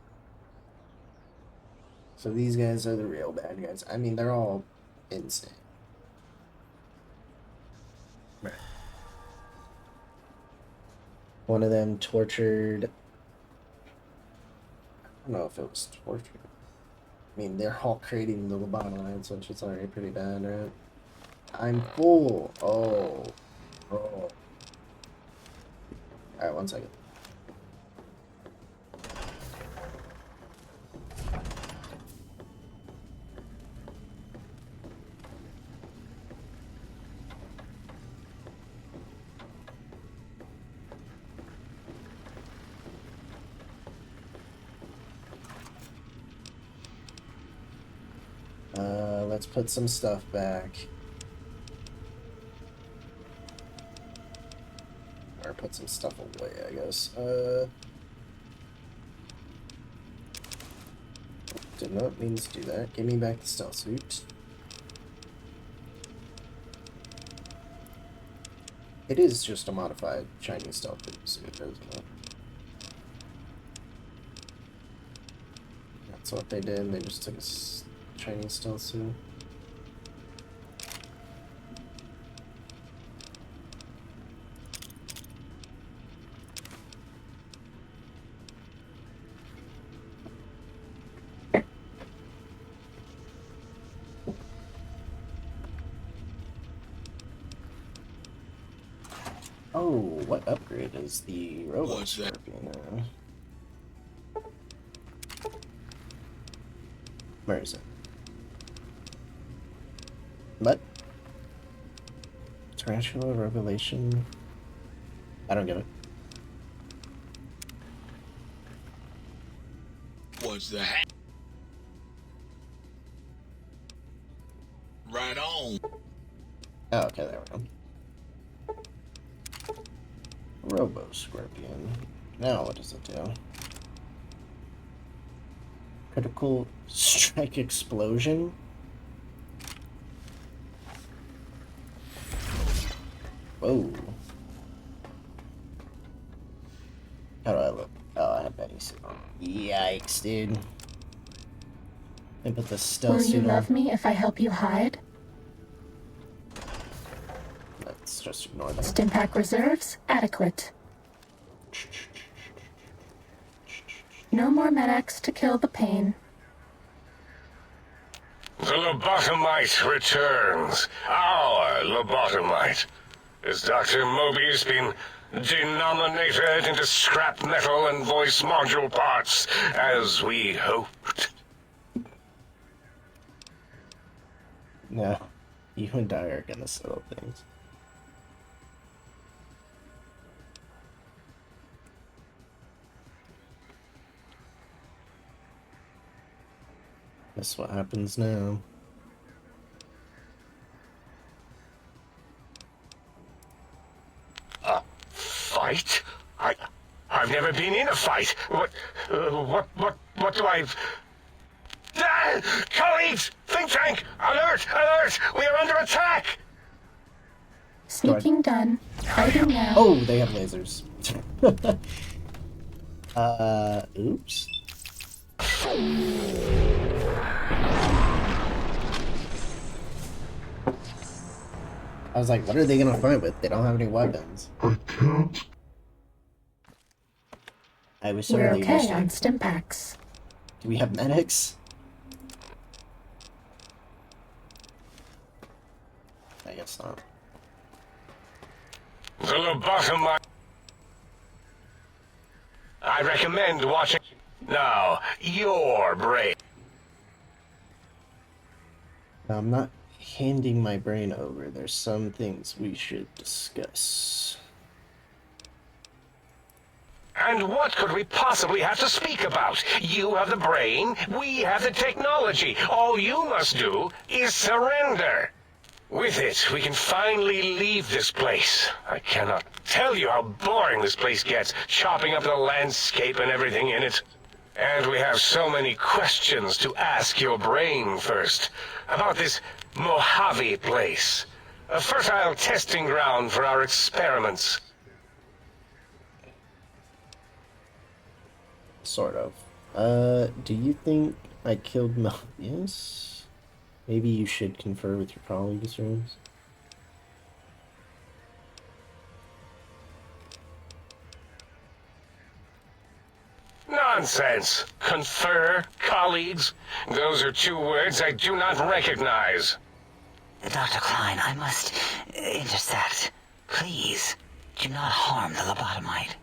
So these guys are the real bad guys. I mean, they're all insane. Right. One of them tortured. I don't know if it was torture. I mean, they're all creating the lobotomides, which is already pretty bad, right? I'm full. Oh. Oh. Alright, 1 second. Let's put some stuff back. Or put some stuff away, I guess. Did not mean to do that. Give me back the stealth suit. It is just a modified Chinese stealth suit, isn't it? That's what they did. They just took a Chinese stealth suit. Oh, what upgrade is the Robo Scorpion now? Where is it? What? Tarantula Revelation? I don't get it. What's that? Right on. Oh, okay, there we go. Robo Scorpion. Now what does it do? Critical strike explosion? Whoa. How do I look? Oh, I have Betty suit on. Yikes, dude. They put the stealth Will you suit on. love me if I help you hide? Let's just ignore that. Stimpack reserves adequate. No more medics to kill the pain. The lobotomite returns. Our lobotomite. Has Dr. Mobius been denominated into scrap metal and voice module parts, as we hoped? No, you and I are gonna settle things. Guess what happens now? A fight? I've never been in a fight. What do I... Ah! Colleagues! Think tank! Alert! Alert! We are under attack! Sneaking done. Hiding now. Oh, they have lasers. Oops. I was like, what are they gonna fight with? They don't have any weapons. I can't. I was so We're really okay used to on it. Stimpaks. Do we have medics? I guess not. The lobotomite... I recommend watching... Now, you're brave. I'm not handing my brain over. There's some things we should discuss. And what could we possibly have to speak about? You have the brain, we have the technology. All you must do is surrender. With it, we can finally leave this place. I cannot tell you how boring this place gets, chopping up the landscape and everything in it. And we have so many questions to ask your brain first. About this Mojave place. A fertile testing ground for our experiments. Sort of. Do you think I killed Mel? Yes? Maybe you should confer with your colleagues, Rose. Nonsense. Confer, colleagues. Those are two words I do not recognize. Dr. Klein, I must intercept. Please, do not harm the lobotomite.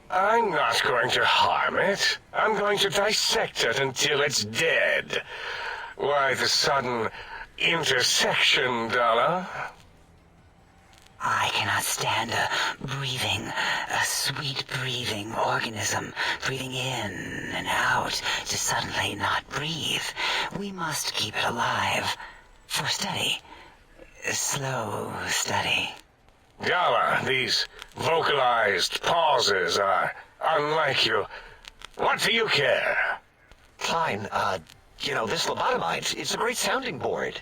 I'm not going to harm it. I'm going to dissect it until it's dead. Why the sudden intersection, Dalla? I cannot stand a sweet breathing organism breathing in and out to suddenly not breathe. We must keep it alive. For study. Slow study. Dalla, these vocalized pauses are unlike you. What do you care? Klein, this lobotomite, it's a great sounding board.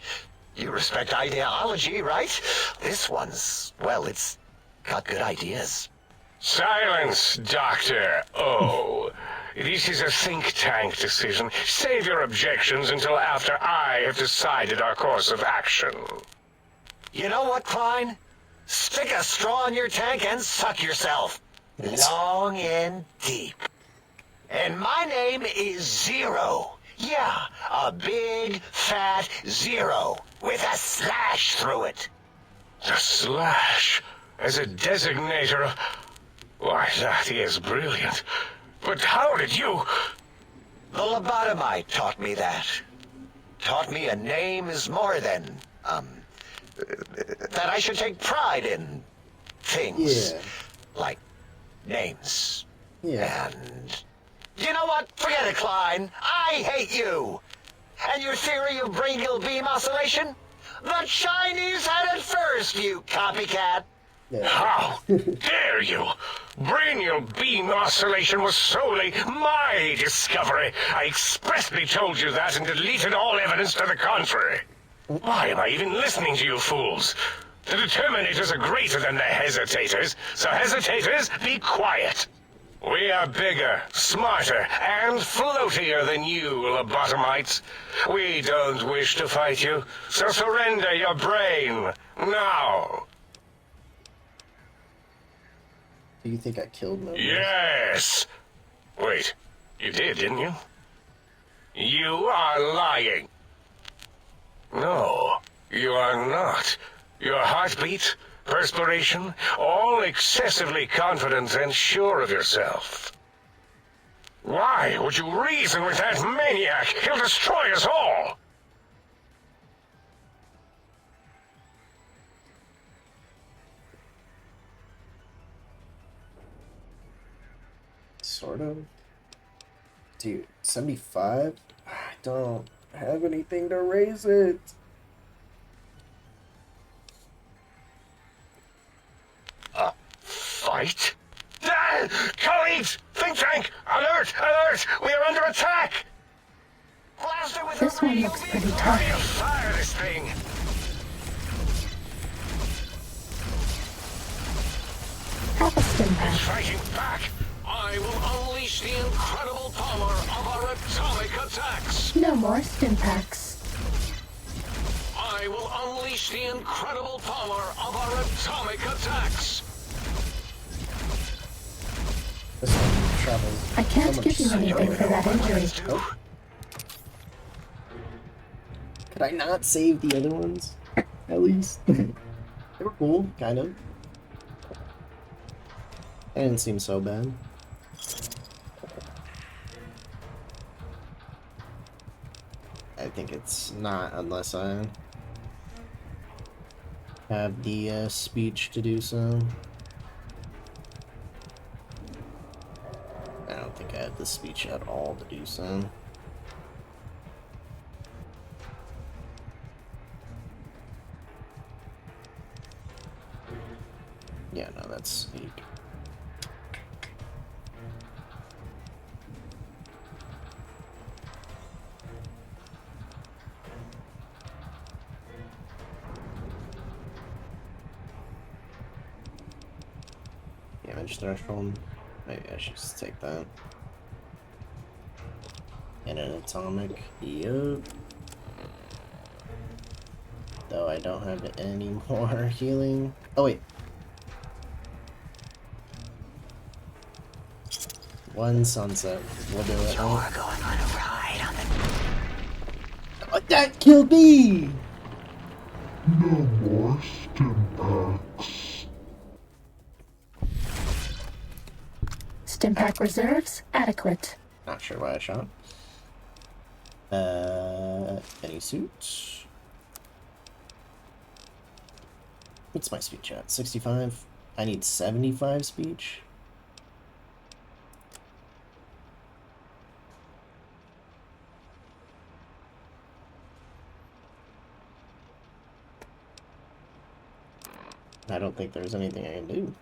You respect ideology, right? This one's, well, it's got good ideas. Silence, Dr. O. This is a think tank decision. Save your objections until after I have decided our course of action. You know what, Klein? Stick a straw in your tank and suck yourself. Long and deep. And my name is Zero. Yeah, a big, fat zero with a slash through it. The slash as a designator of... Why, that is brilliant. But how did you... The lobotomite taught me that. Taught me a name is more than, that I should take pride in things. Yeah. Like names. Yeah. And... You know what? Forget it, Klein. I hate you. And your theory of brachial beam oscillation? The Chinese had it first, you copycat. Yeah. How dare you? Brainial beam oscillation was solely my discovery. I expressly told you that and deleted all evidence to the contrary. Why am I even listening to you fools? The determinators are greater than the hesitators, so hesitators, be quiet. We are bigger, smarter, and floatier than you, lobotomites. We don't wish to fight you, so surrender your brain, now. Do you think I killed Mel? Yes! Wait, you did, didn't you? You are lying. No, you are not. Your heartbeat, perspiration, all excessively confident and sure of yourself. Why would you reason with that maniac? He'll destroy us all! Sort of. Dude, 75? I don't have anything to raise it. Fight? Colleagues! Think tank! Alert! Alert! We are under attack! This one looks pretty How do you tough. fire this thing? Have a stim It's pack. fighting back! I will unleash the incredible power of our atomic attacks! No more stim packs. I will unleash the incredible power of our atomic attacks! This one travels. I can't so give you much anything for that injury. Oh. Could I not save the other ones? At least. They were cool, kind of. They didn't seem so bad. I think it's not unless I have the speech to do so. I don't think I have the speech at all to do so. Yeah, no, that's speak. damage threshold. Maybe I should just take that. And an atomic. Yup. Though I don't have any more healing. Oh wait. One sunset. We'll do it. You're going on a ride on the... Oh, that killed me! No more Stimpaks. Stimpak reserves adequate. Not sure why I shot. Any suits? What's my speech at? 65? I need 75 speech? I don't think there's anything I can do.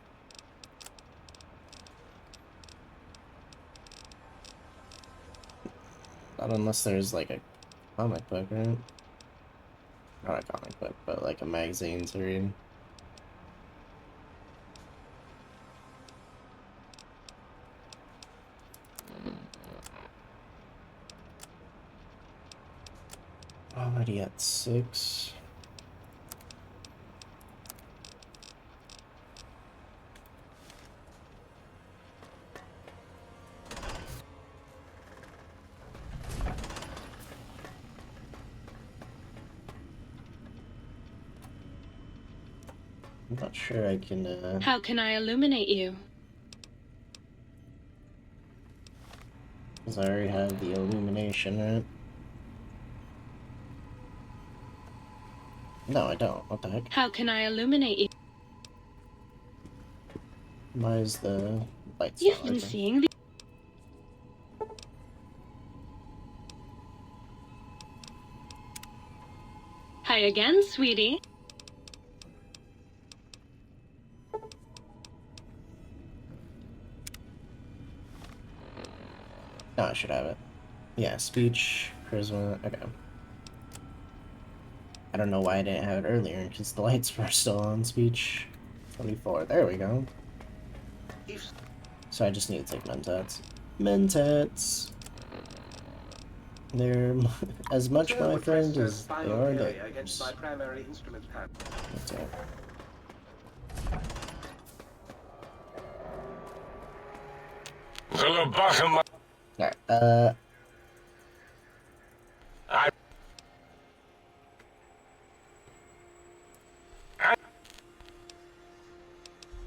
Not unless there's like a comic book, right? Not a comic book, but like a magazine to read. Already at 6. I'm not sure I can, How can I illuminate you? because I already have the illumination, right? No, I don't. What the heck? How can I illuminate you? Why is the lights You've not been working? seeing the... Hi again, sweetie. No, I should have it. Yeah, speech, charisma, okay. I don't know why I didn't have it earlier, because the lights were still on. Speech 24. There we go. So I just need to take Mentats. Mentats! They're as much my friend as they are theirs. My primary instrument panel. That's it. The lobotomy.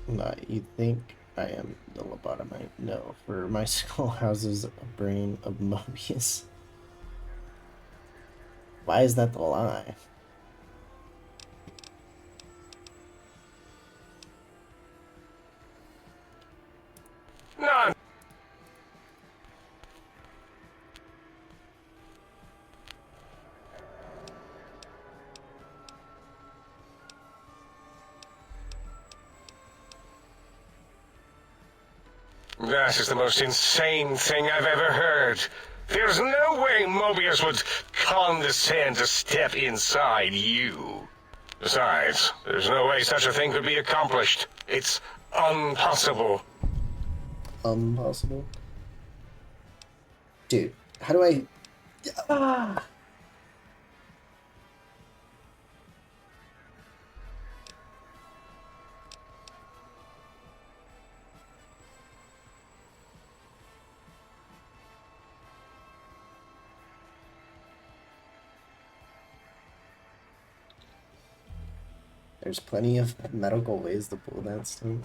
Alright, you think I am the lobotomite? No, for my skull houses a brain of Mobius. Why is that the lie? None. That is the most insane thing I've ever heard. There's no way Mobius would condescend to step inside you. Besides, there's no way such a thing could be accomplished. It's impossible. Impossible? Dude, how do I... Ah! There's plenty of medical ways to pull that stuff.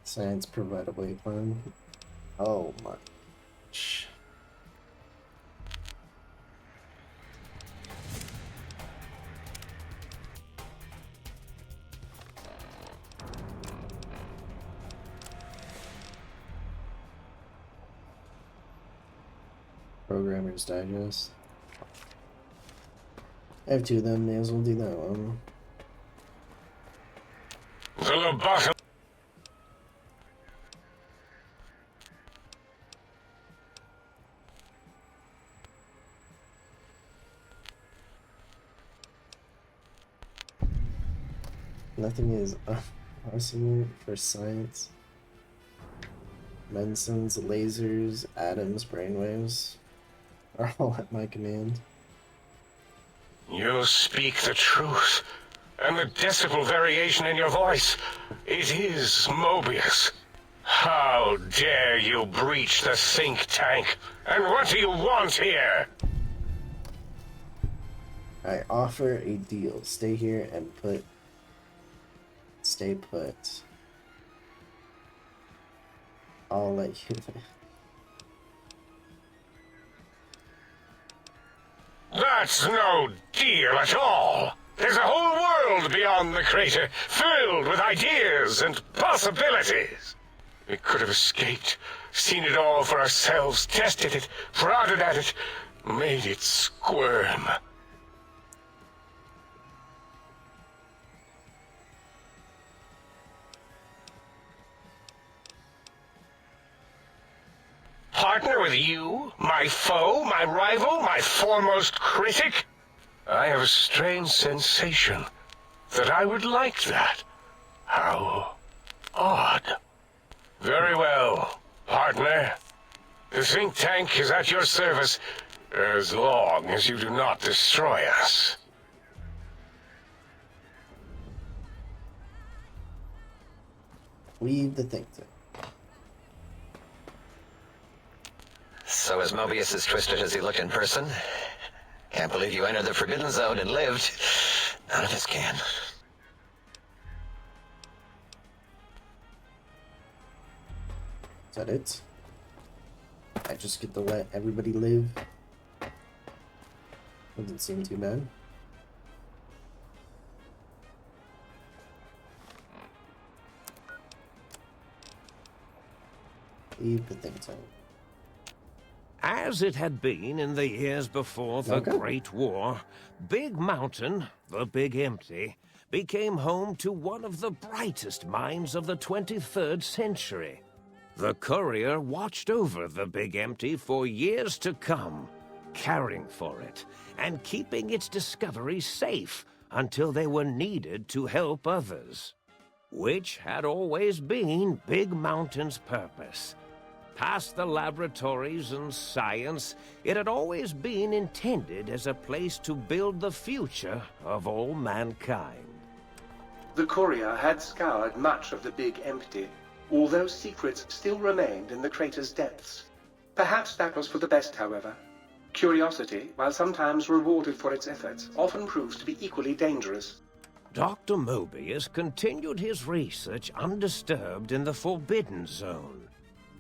Science provide a way plan. Oh my. Programmer's Digest. I have 2 of them, may as well do that one. The lobotomy. Nothing is Possible for science. Medicines, lasers, atoms, brainwaves are all at my command. You speak the truth. And the decibel variation in your voice, it is Mobius. How dare you breach the think tank? And what do you want here? I offer a deal. Stay here and stay put. I'll let you. That's no deal at all. There's a whole world beyond the crater, filled with ideas and possibilities. We could have escaped, seen it all for ourselves, tested it, prodded at it, made it squirm. Partner with you, my foe, my rival, my foremost critic? I have a strange sensation that I would like that. How odd. Very well, partner. The think tank is at your service as long as you do not destroy us. Leave the think tank. So is Mobius as twisted as he looked in person? Can't believe you entered the Forbidden Zone and lived. None of us can. Is that it? I just get to let everybody live. Doesn't seem too bad. Leave the think tank. As it had been in the years before the Great War, Big Mountain, the Big Empty, became home to one of the brightest minds of the 23rd century. The courier watched over the Big Empty for years to come, caring for it and keeping its discoveries safe until they were needed to help others, which had always been Big Mountain's purpose. Past the laboratories and science, it had always been intended as a place to build the future of all mankind. The courier had scoured much of the Big Empty, although secrets still remained in the crater's depths. Perhaps that was for the best, however. Curiosity, while sometimes rewarded for its efforts, often proves to be equally dangerous. Dr. Mobius continued his research undisturbed in the Forbidden Zone.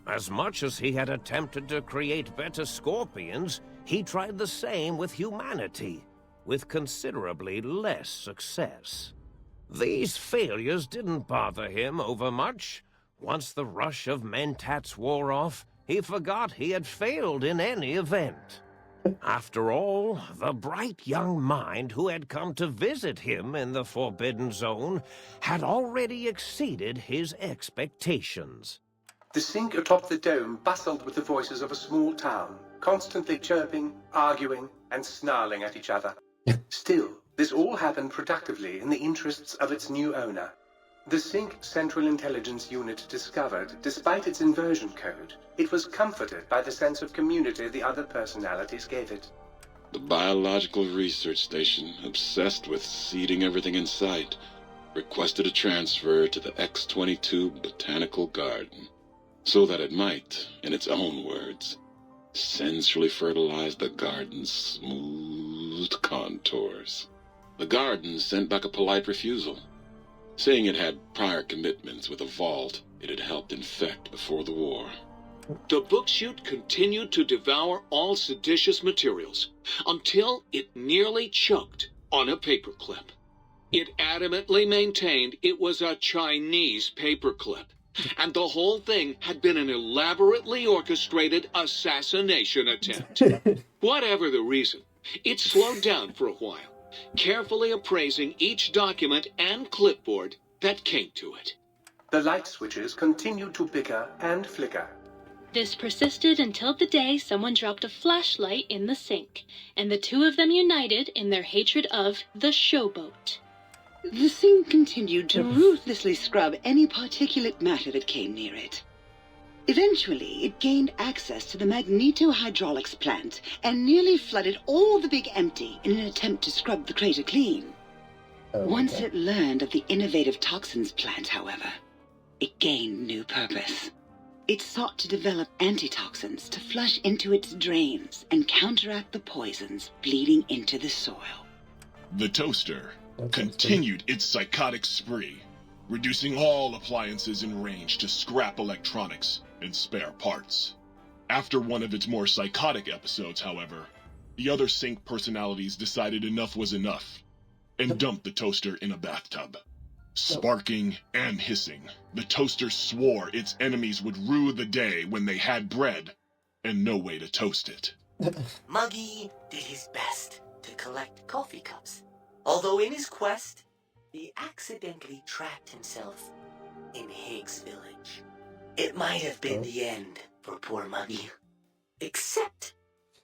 As much as he had attempted to create better scorpions, he tried the same with humanity, with considerably less success. These failures didn't bother him overmuch. Once the rush of mentats wore off, he forgot he had failed in any event. After all, the bright young mind who had come to visit him in the Forbidden Zone had already exceeded his expectations. The sink atop the dome bustled with the voices of a small town, constantly chirping, arguing, and snarling at each other. Still, this all happened productively in the interests of its new owner. The Sync Central Intelligence Unit discovered, despite its inversion code, it was comforted by the sense of community the other personalities gave it. The Biological Research Station, obsessed with seeding everything in sight, requested a transfer to the X-22 Botanical Garden, so that it might, in its own words, sensually fertilize the garden's smooth contours. The garden sent back a polite refusal, saying it had prior commitments with a vault it had helped infect before the war. The book chute continued to devour all seditious materials until it nearly choked on a paperclip. It adamantly maintained it was a Chinese paperclip, and the whole thing had been an elaborately orchestrated assassination attempt. Whatever the reason, it slowed down for a while, carefully appraising each document and clipboard that came to it. The light switches continued to bicker and flicker. This persisted until the day someone dropped a flashlight in the sink, and the two of them united in their hatred of the showboat. The sink continued to ruthlessly scrub any particulate matter that came near it. Eventually, it gained access to the magnetohydraulics plant and nearly flooded all the big empty in an attempt to scrub the crater clean. Once it learned of the innovative toxins plant, however, it gained new purpose. It sought to develop antitoxins to flush into its drains and counteract the poisons bleeding into the soil. The toaster continued its psychotic spree, reducing all appliances in range to scrap electronics and spare parts. After one of its more psychotic episodes, however, the other sink personalities decided enough was enough and dumped the toaster in a bathtub. Sparking and hissing, the toaster swore its enemies would rue the day when they had bread and no way to toast it. Muggy did his best to collect coffee cups, although in his quest, he accidentally trapped himself in Higgs Village. It might have been the end for poor Muggy, except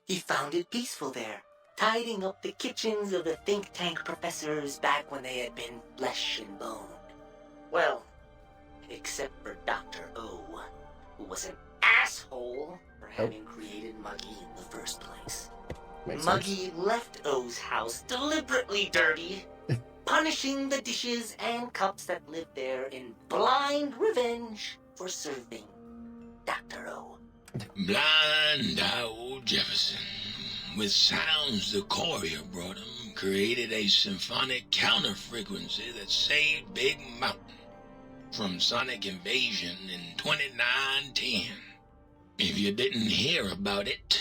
he found it peaceful there, tidying up the kitchens of the think tank professors back when they had been flesh and bone. Well, except for Dr. O, who was an asshole for having created Muggy in the first place. Muggy left O's house deliberately dirty, punishing the dishes and cups that lived there in blind revenge for serving Dr. O. Blind old Jefferson, with sounds the courier brought him, created a symphonic counter-frequency that saved Big Mountain from sonic invasion in 2910. If you didn't hear about it,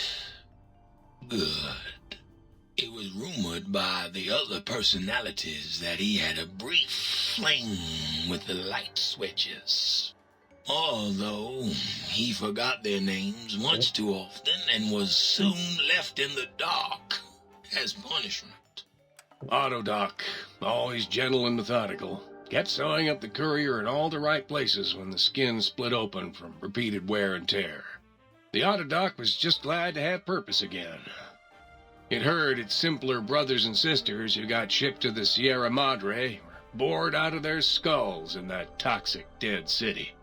good. It was rumored by the other personalities that he had a brief fling with the light switches. Although he forgot their names much too often and was soon left in the dark as punishment. Autodoc, always gentle and methodical, kept sewing up the courier in all the right places when the skin split open from repeated wear and tear. The Autodoc was just glad to have purpose again. It heard its simpler brothers and sisters who got shipped to the Sierra Madre were bored out of their skulls in that toxic dead city.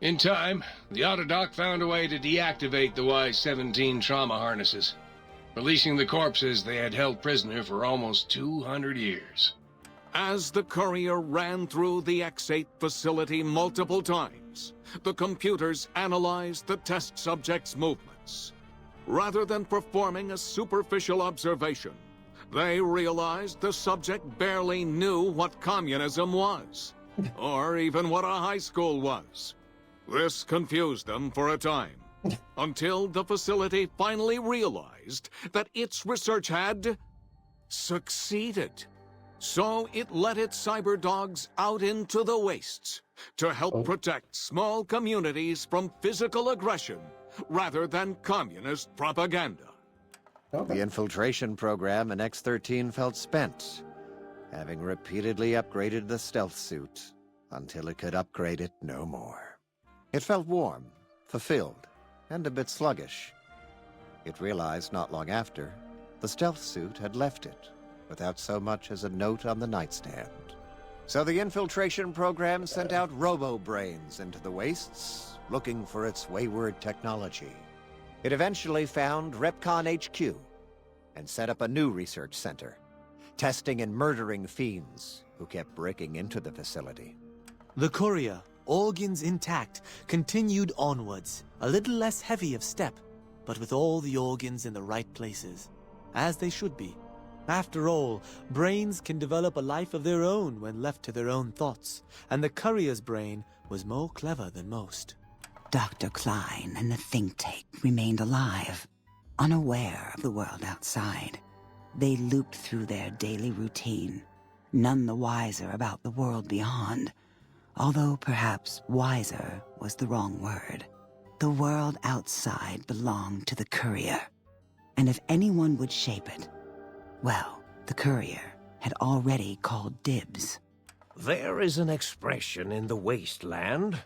In time, the Autodoc found a way to deactivate the Y-17 trauma harnesses, releasing the corpses they had held prisoner for almost 200 years. As the courier ran through the X-8 facility multiple times, the computers analyzed the test subject's movements. Rather than performing a superficial observation, they realized the subject barely knew what communism was, or even what a high school was. This confused them for a time, until the facility finally realized that its research had succeeded. So it let its cyber dogs out into the wastes to help protect small communities from physical aggression rather than communist propaganda. The infiltration program in X-13 felt spent, having repeatedly upgraded the stealth suit until it could upgrade it no more. It felt warm, fulfilled, and a bit sluggish. It realized not long after, the stealth suit had left it, without so much as a note on the nightstand. So the infiltration program sent out robo-brains into the wastes, looking for its wayward technology. It eventually found Repcon HQ, and set up a new research center, testing and murdering fiends who kept breaking into the facility. The courier, organs intact, continued onwards, a little less heavy of step, but with all the organs in the right places, as they should be. After all, brains can develop a life of their own when left to their own thoughts, and the courier's brain was more clever than most. Dr. Klein and the think tank remained alive, unaware of the world outside. They looped through their daily routine, none the wiser about the world beyond. Although perhaps wiser was the wrong word. The world outside belonged to the courier, and if anyone would shape it, well, the courier had already called dibs. There is an expression in the wasteland,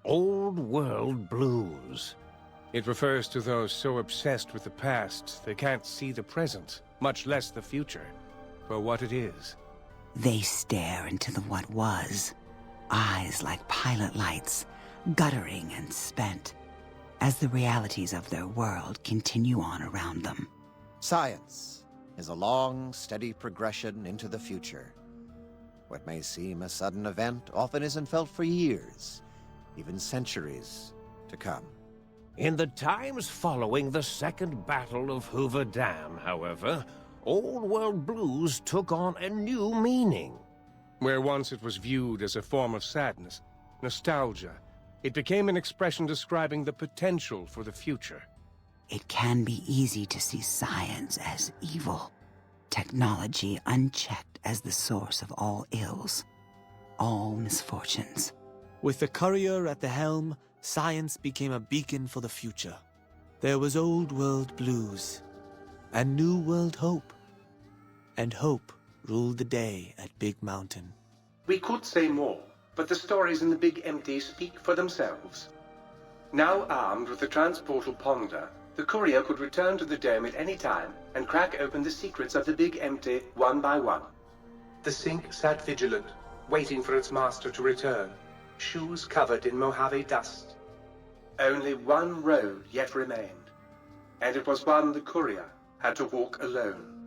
old world blues. It refers to those so obsessed with the past they can't see the present, much less the future, for what it is. They stare into the what was, eyes like pilot lights, guttering and spent, as the realities of their world continue on around them. Science is a long, steady progression into the future. What may seem a sudden event often isn't felt for years, even centuries to come. In the times following the Second Battle of Hoover Dam, however, Old World blues took on a new meaning. Where once it was viewed as a form of sadness, nostalgia, it became an expression describing the potential for the future. It can be easy to see science as evil, technology unchecked as the source of all ills, all misfortunes. With the courier at the helm, science became a beacon for the future. There was old world blues and new world hope. And hope ruled the day at Big Mountain. We could say more, but the stories in the Big Empty speak for themselves. Now armed with the transportal Ponder, the courier could return to the dome at any time and crack open the secrets of the Big Empty one by one. The sink sat vigilant, waiting for its master to return, shoes covered in Mojave dust. Only one road yet remained, and it was one the courier had to walk alone.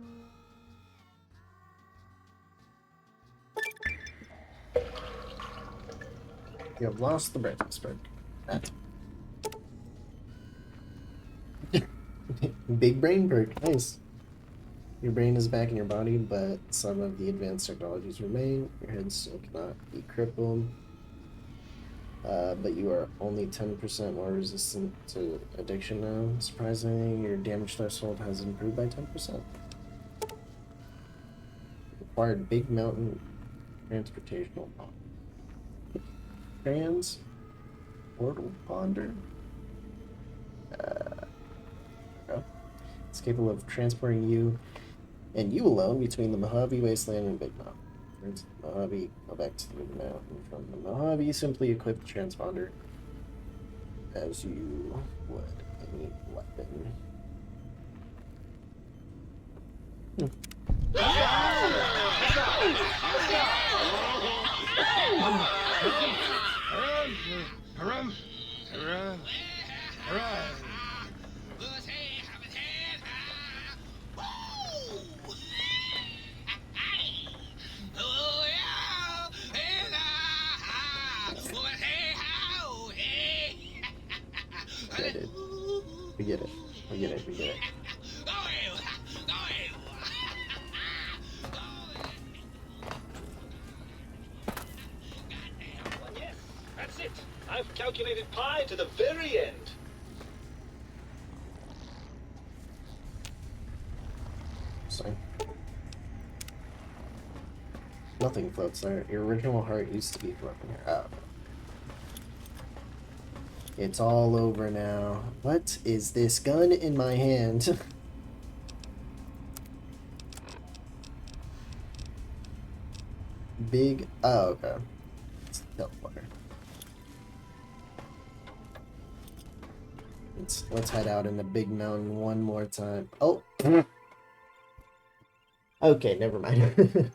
You have lost the brightness perk. Big brain perk, nice. Your brain is back in your body, but some of the advanced technologies remain. Your head still cannot be crippled. But you are only 10% more resistant to addiction now. Surprisingly, your damage threshold has improved by 10%. Required Big Mountain Transportational Portal Ponder. It's capable of transporting you and you alone between the Mojave Wasteland and Big Mountain. Turns the Mojave, go back to the Big Mountain. From the Mojave, simply equip the transponder as you would any weapon. We get it. We get it. We get it. Yes, that's it. I've calculated pi to the very end. So, nothing floats there. Your original heart used to be floating here. Oh. It's all over now. What is this gun in my hand? Big. Oh, okay. It's a teleporter. Let's head out in the Big Mountain one more time. Oh. Okay, never mind.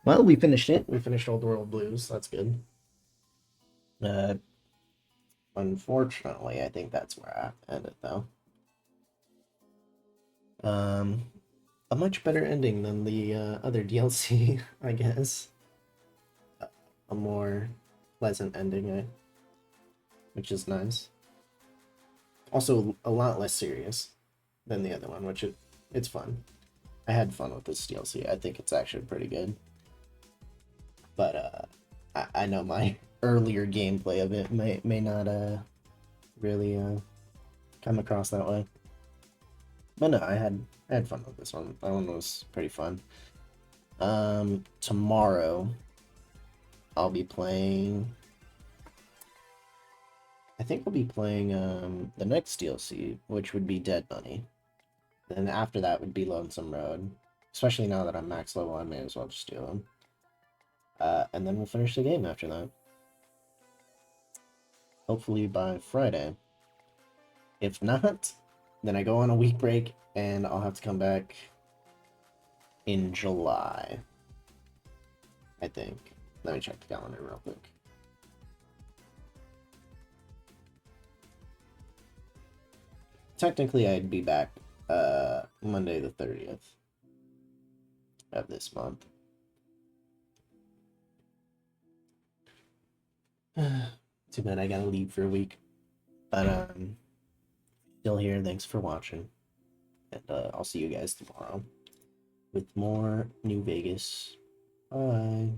Well, we finished it. We finished Old World Blues. That's good. Unfortunately, I think that's where I ended, though. A much better ending than the other DLC, I guess. A more pleasant ending, which is nice. Also, a lot less serious than the other one, which it's fun. I had fun with this DLC. I think it's actually pretty good. But I know my earlier gameplay of it may not really come across that way. But no, I had fun with this one. That one was pretty fun. Tomorrow I'll be playing. I think I'll be playing the next DLC, which would be Dead Money. Then after that would be Lonesome Road. Especially now that I'm max level, I may as well just do them. And then we'll finish the game after that. Hopefully by Friday. If not, then I go on a week break and I'll have to come back in July. I think. Let me check the calendar real quick. Technically, I'd be back Monday the 30th of this month. Too bad I gotta leave for a week. But, still here. Thanks for watching. And I'll see you guys tomorrow with more New Vegas. Bye.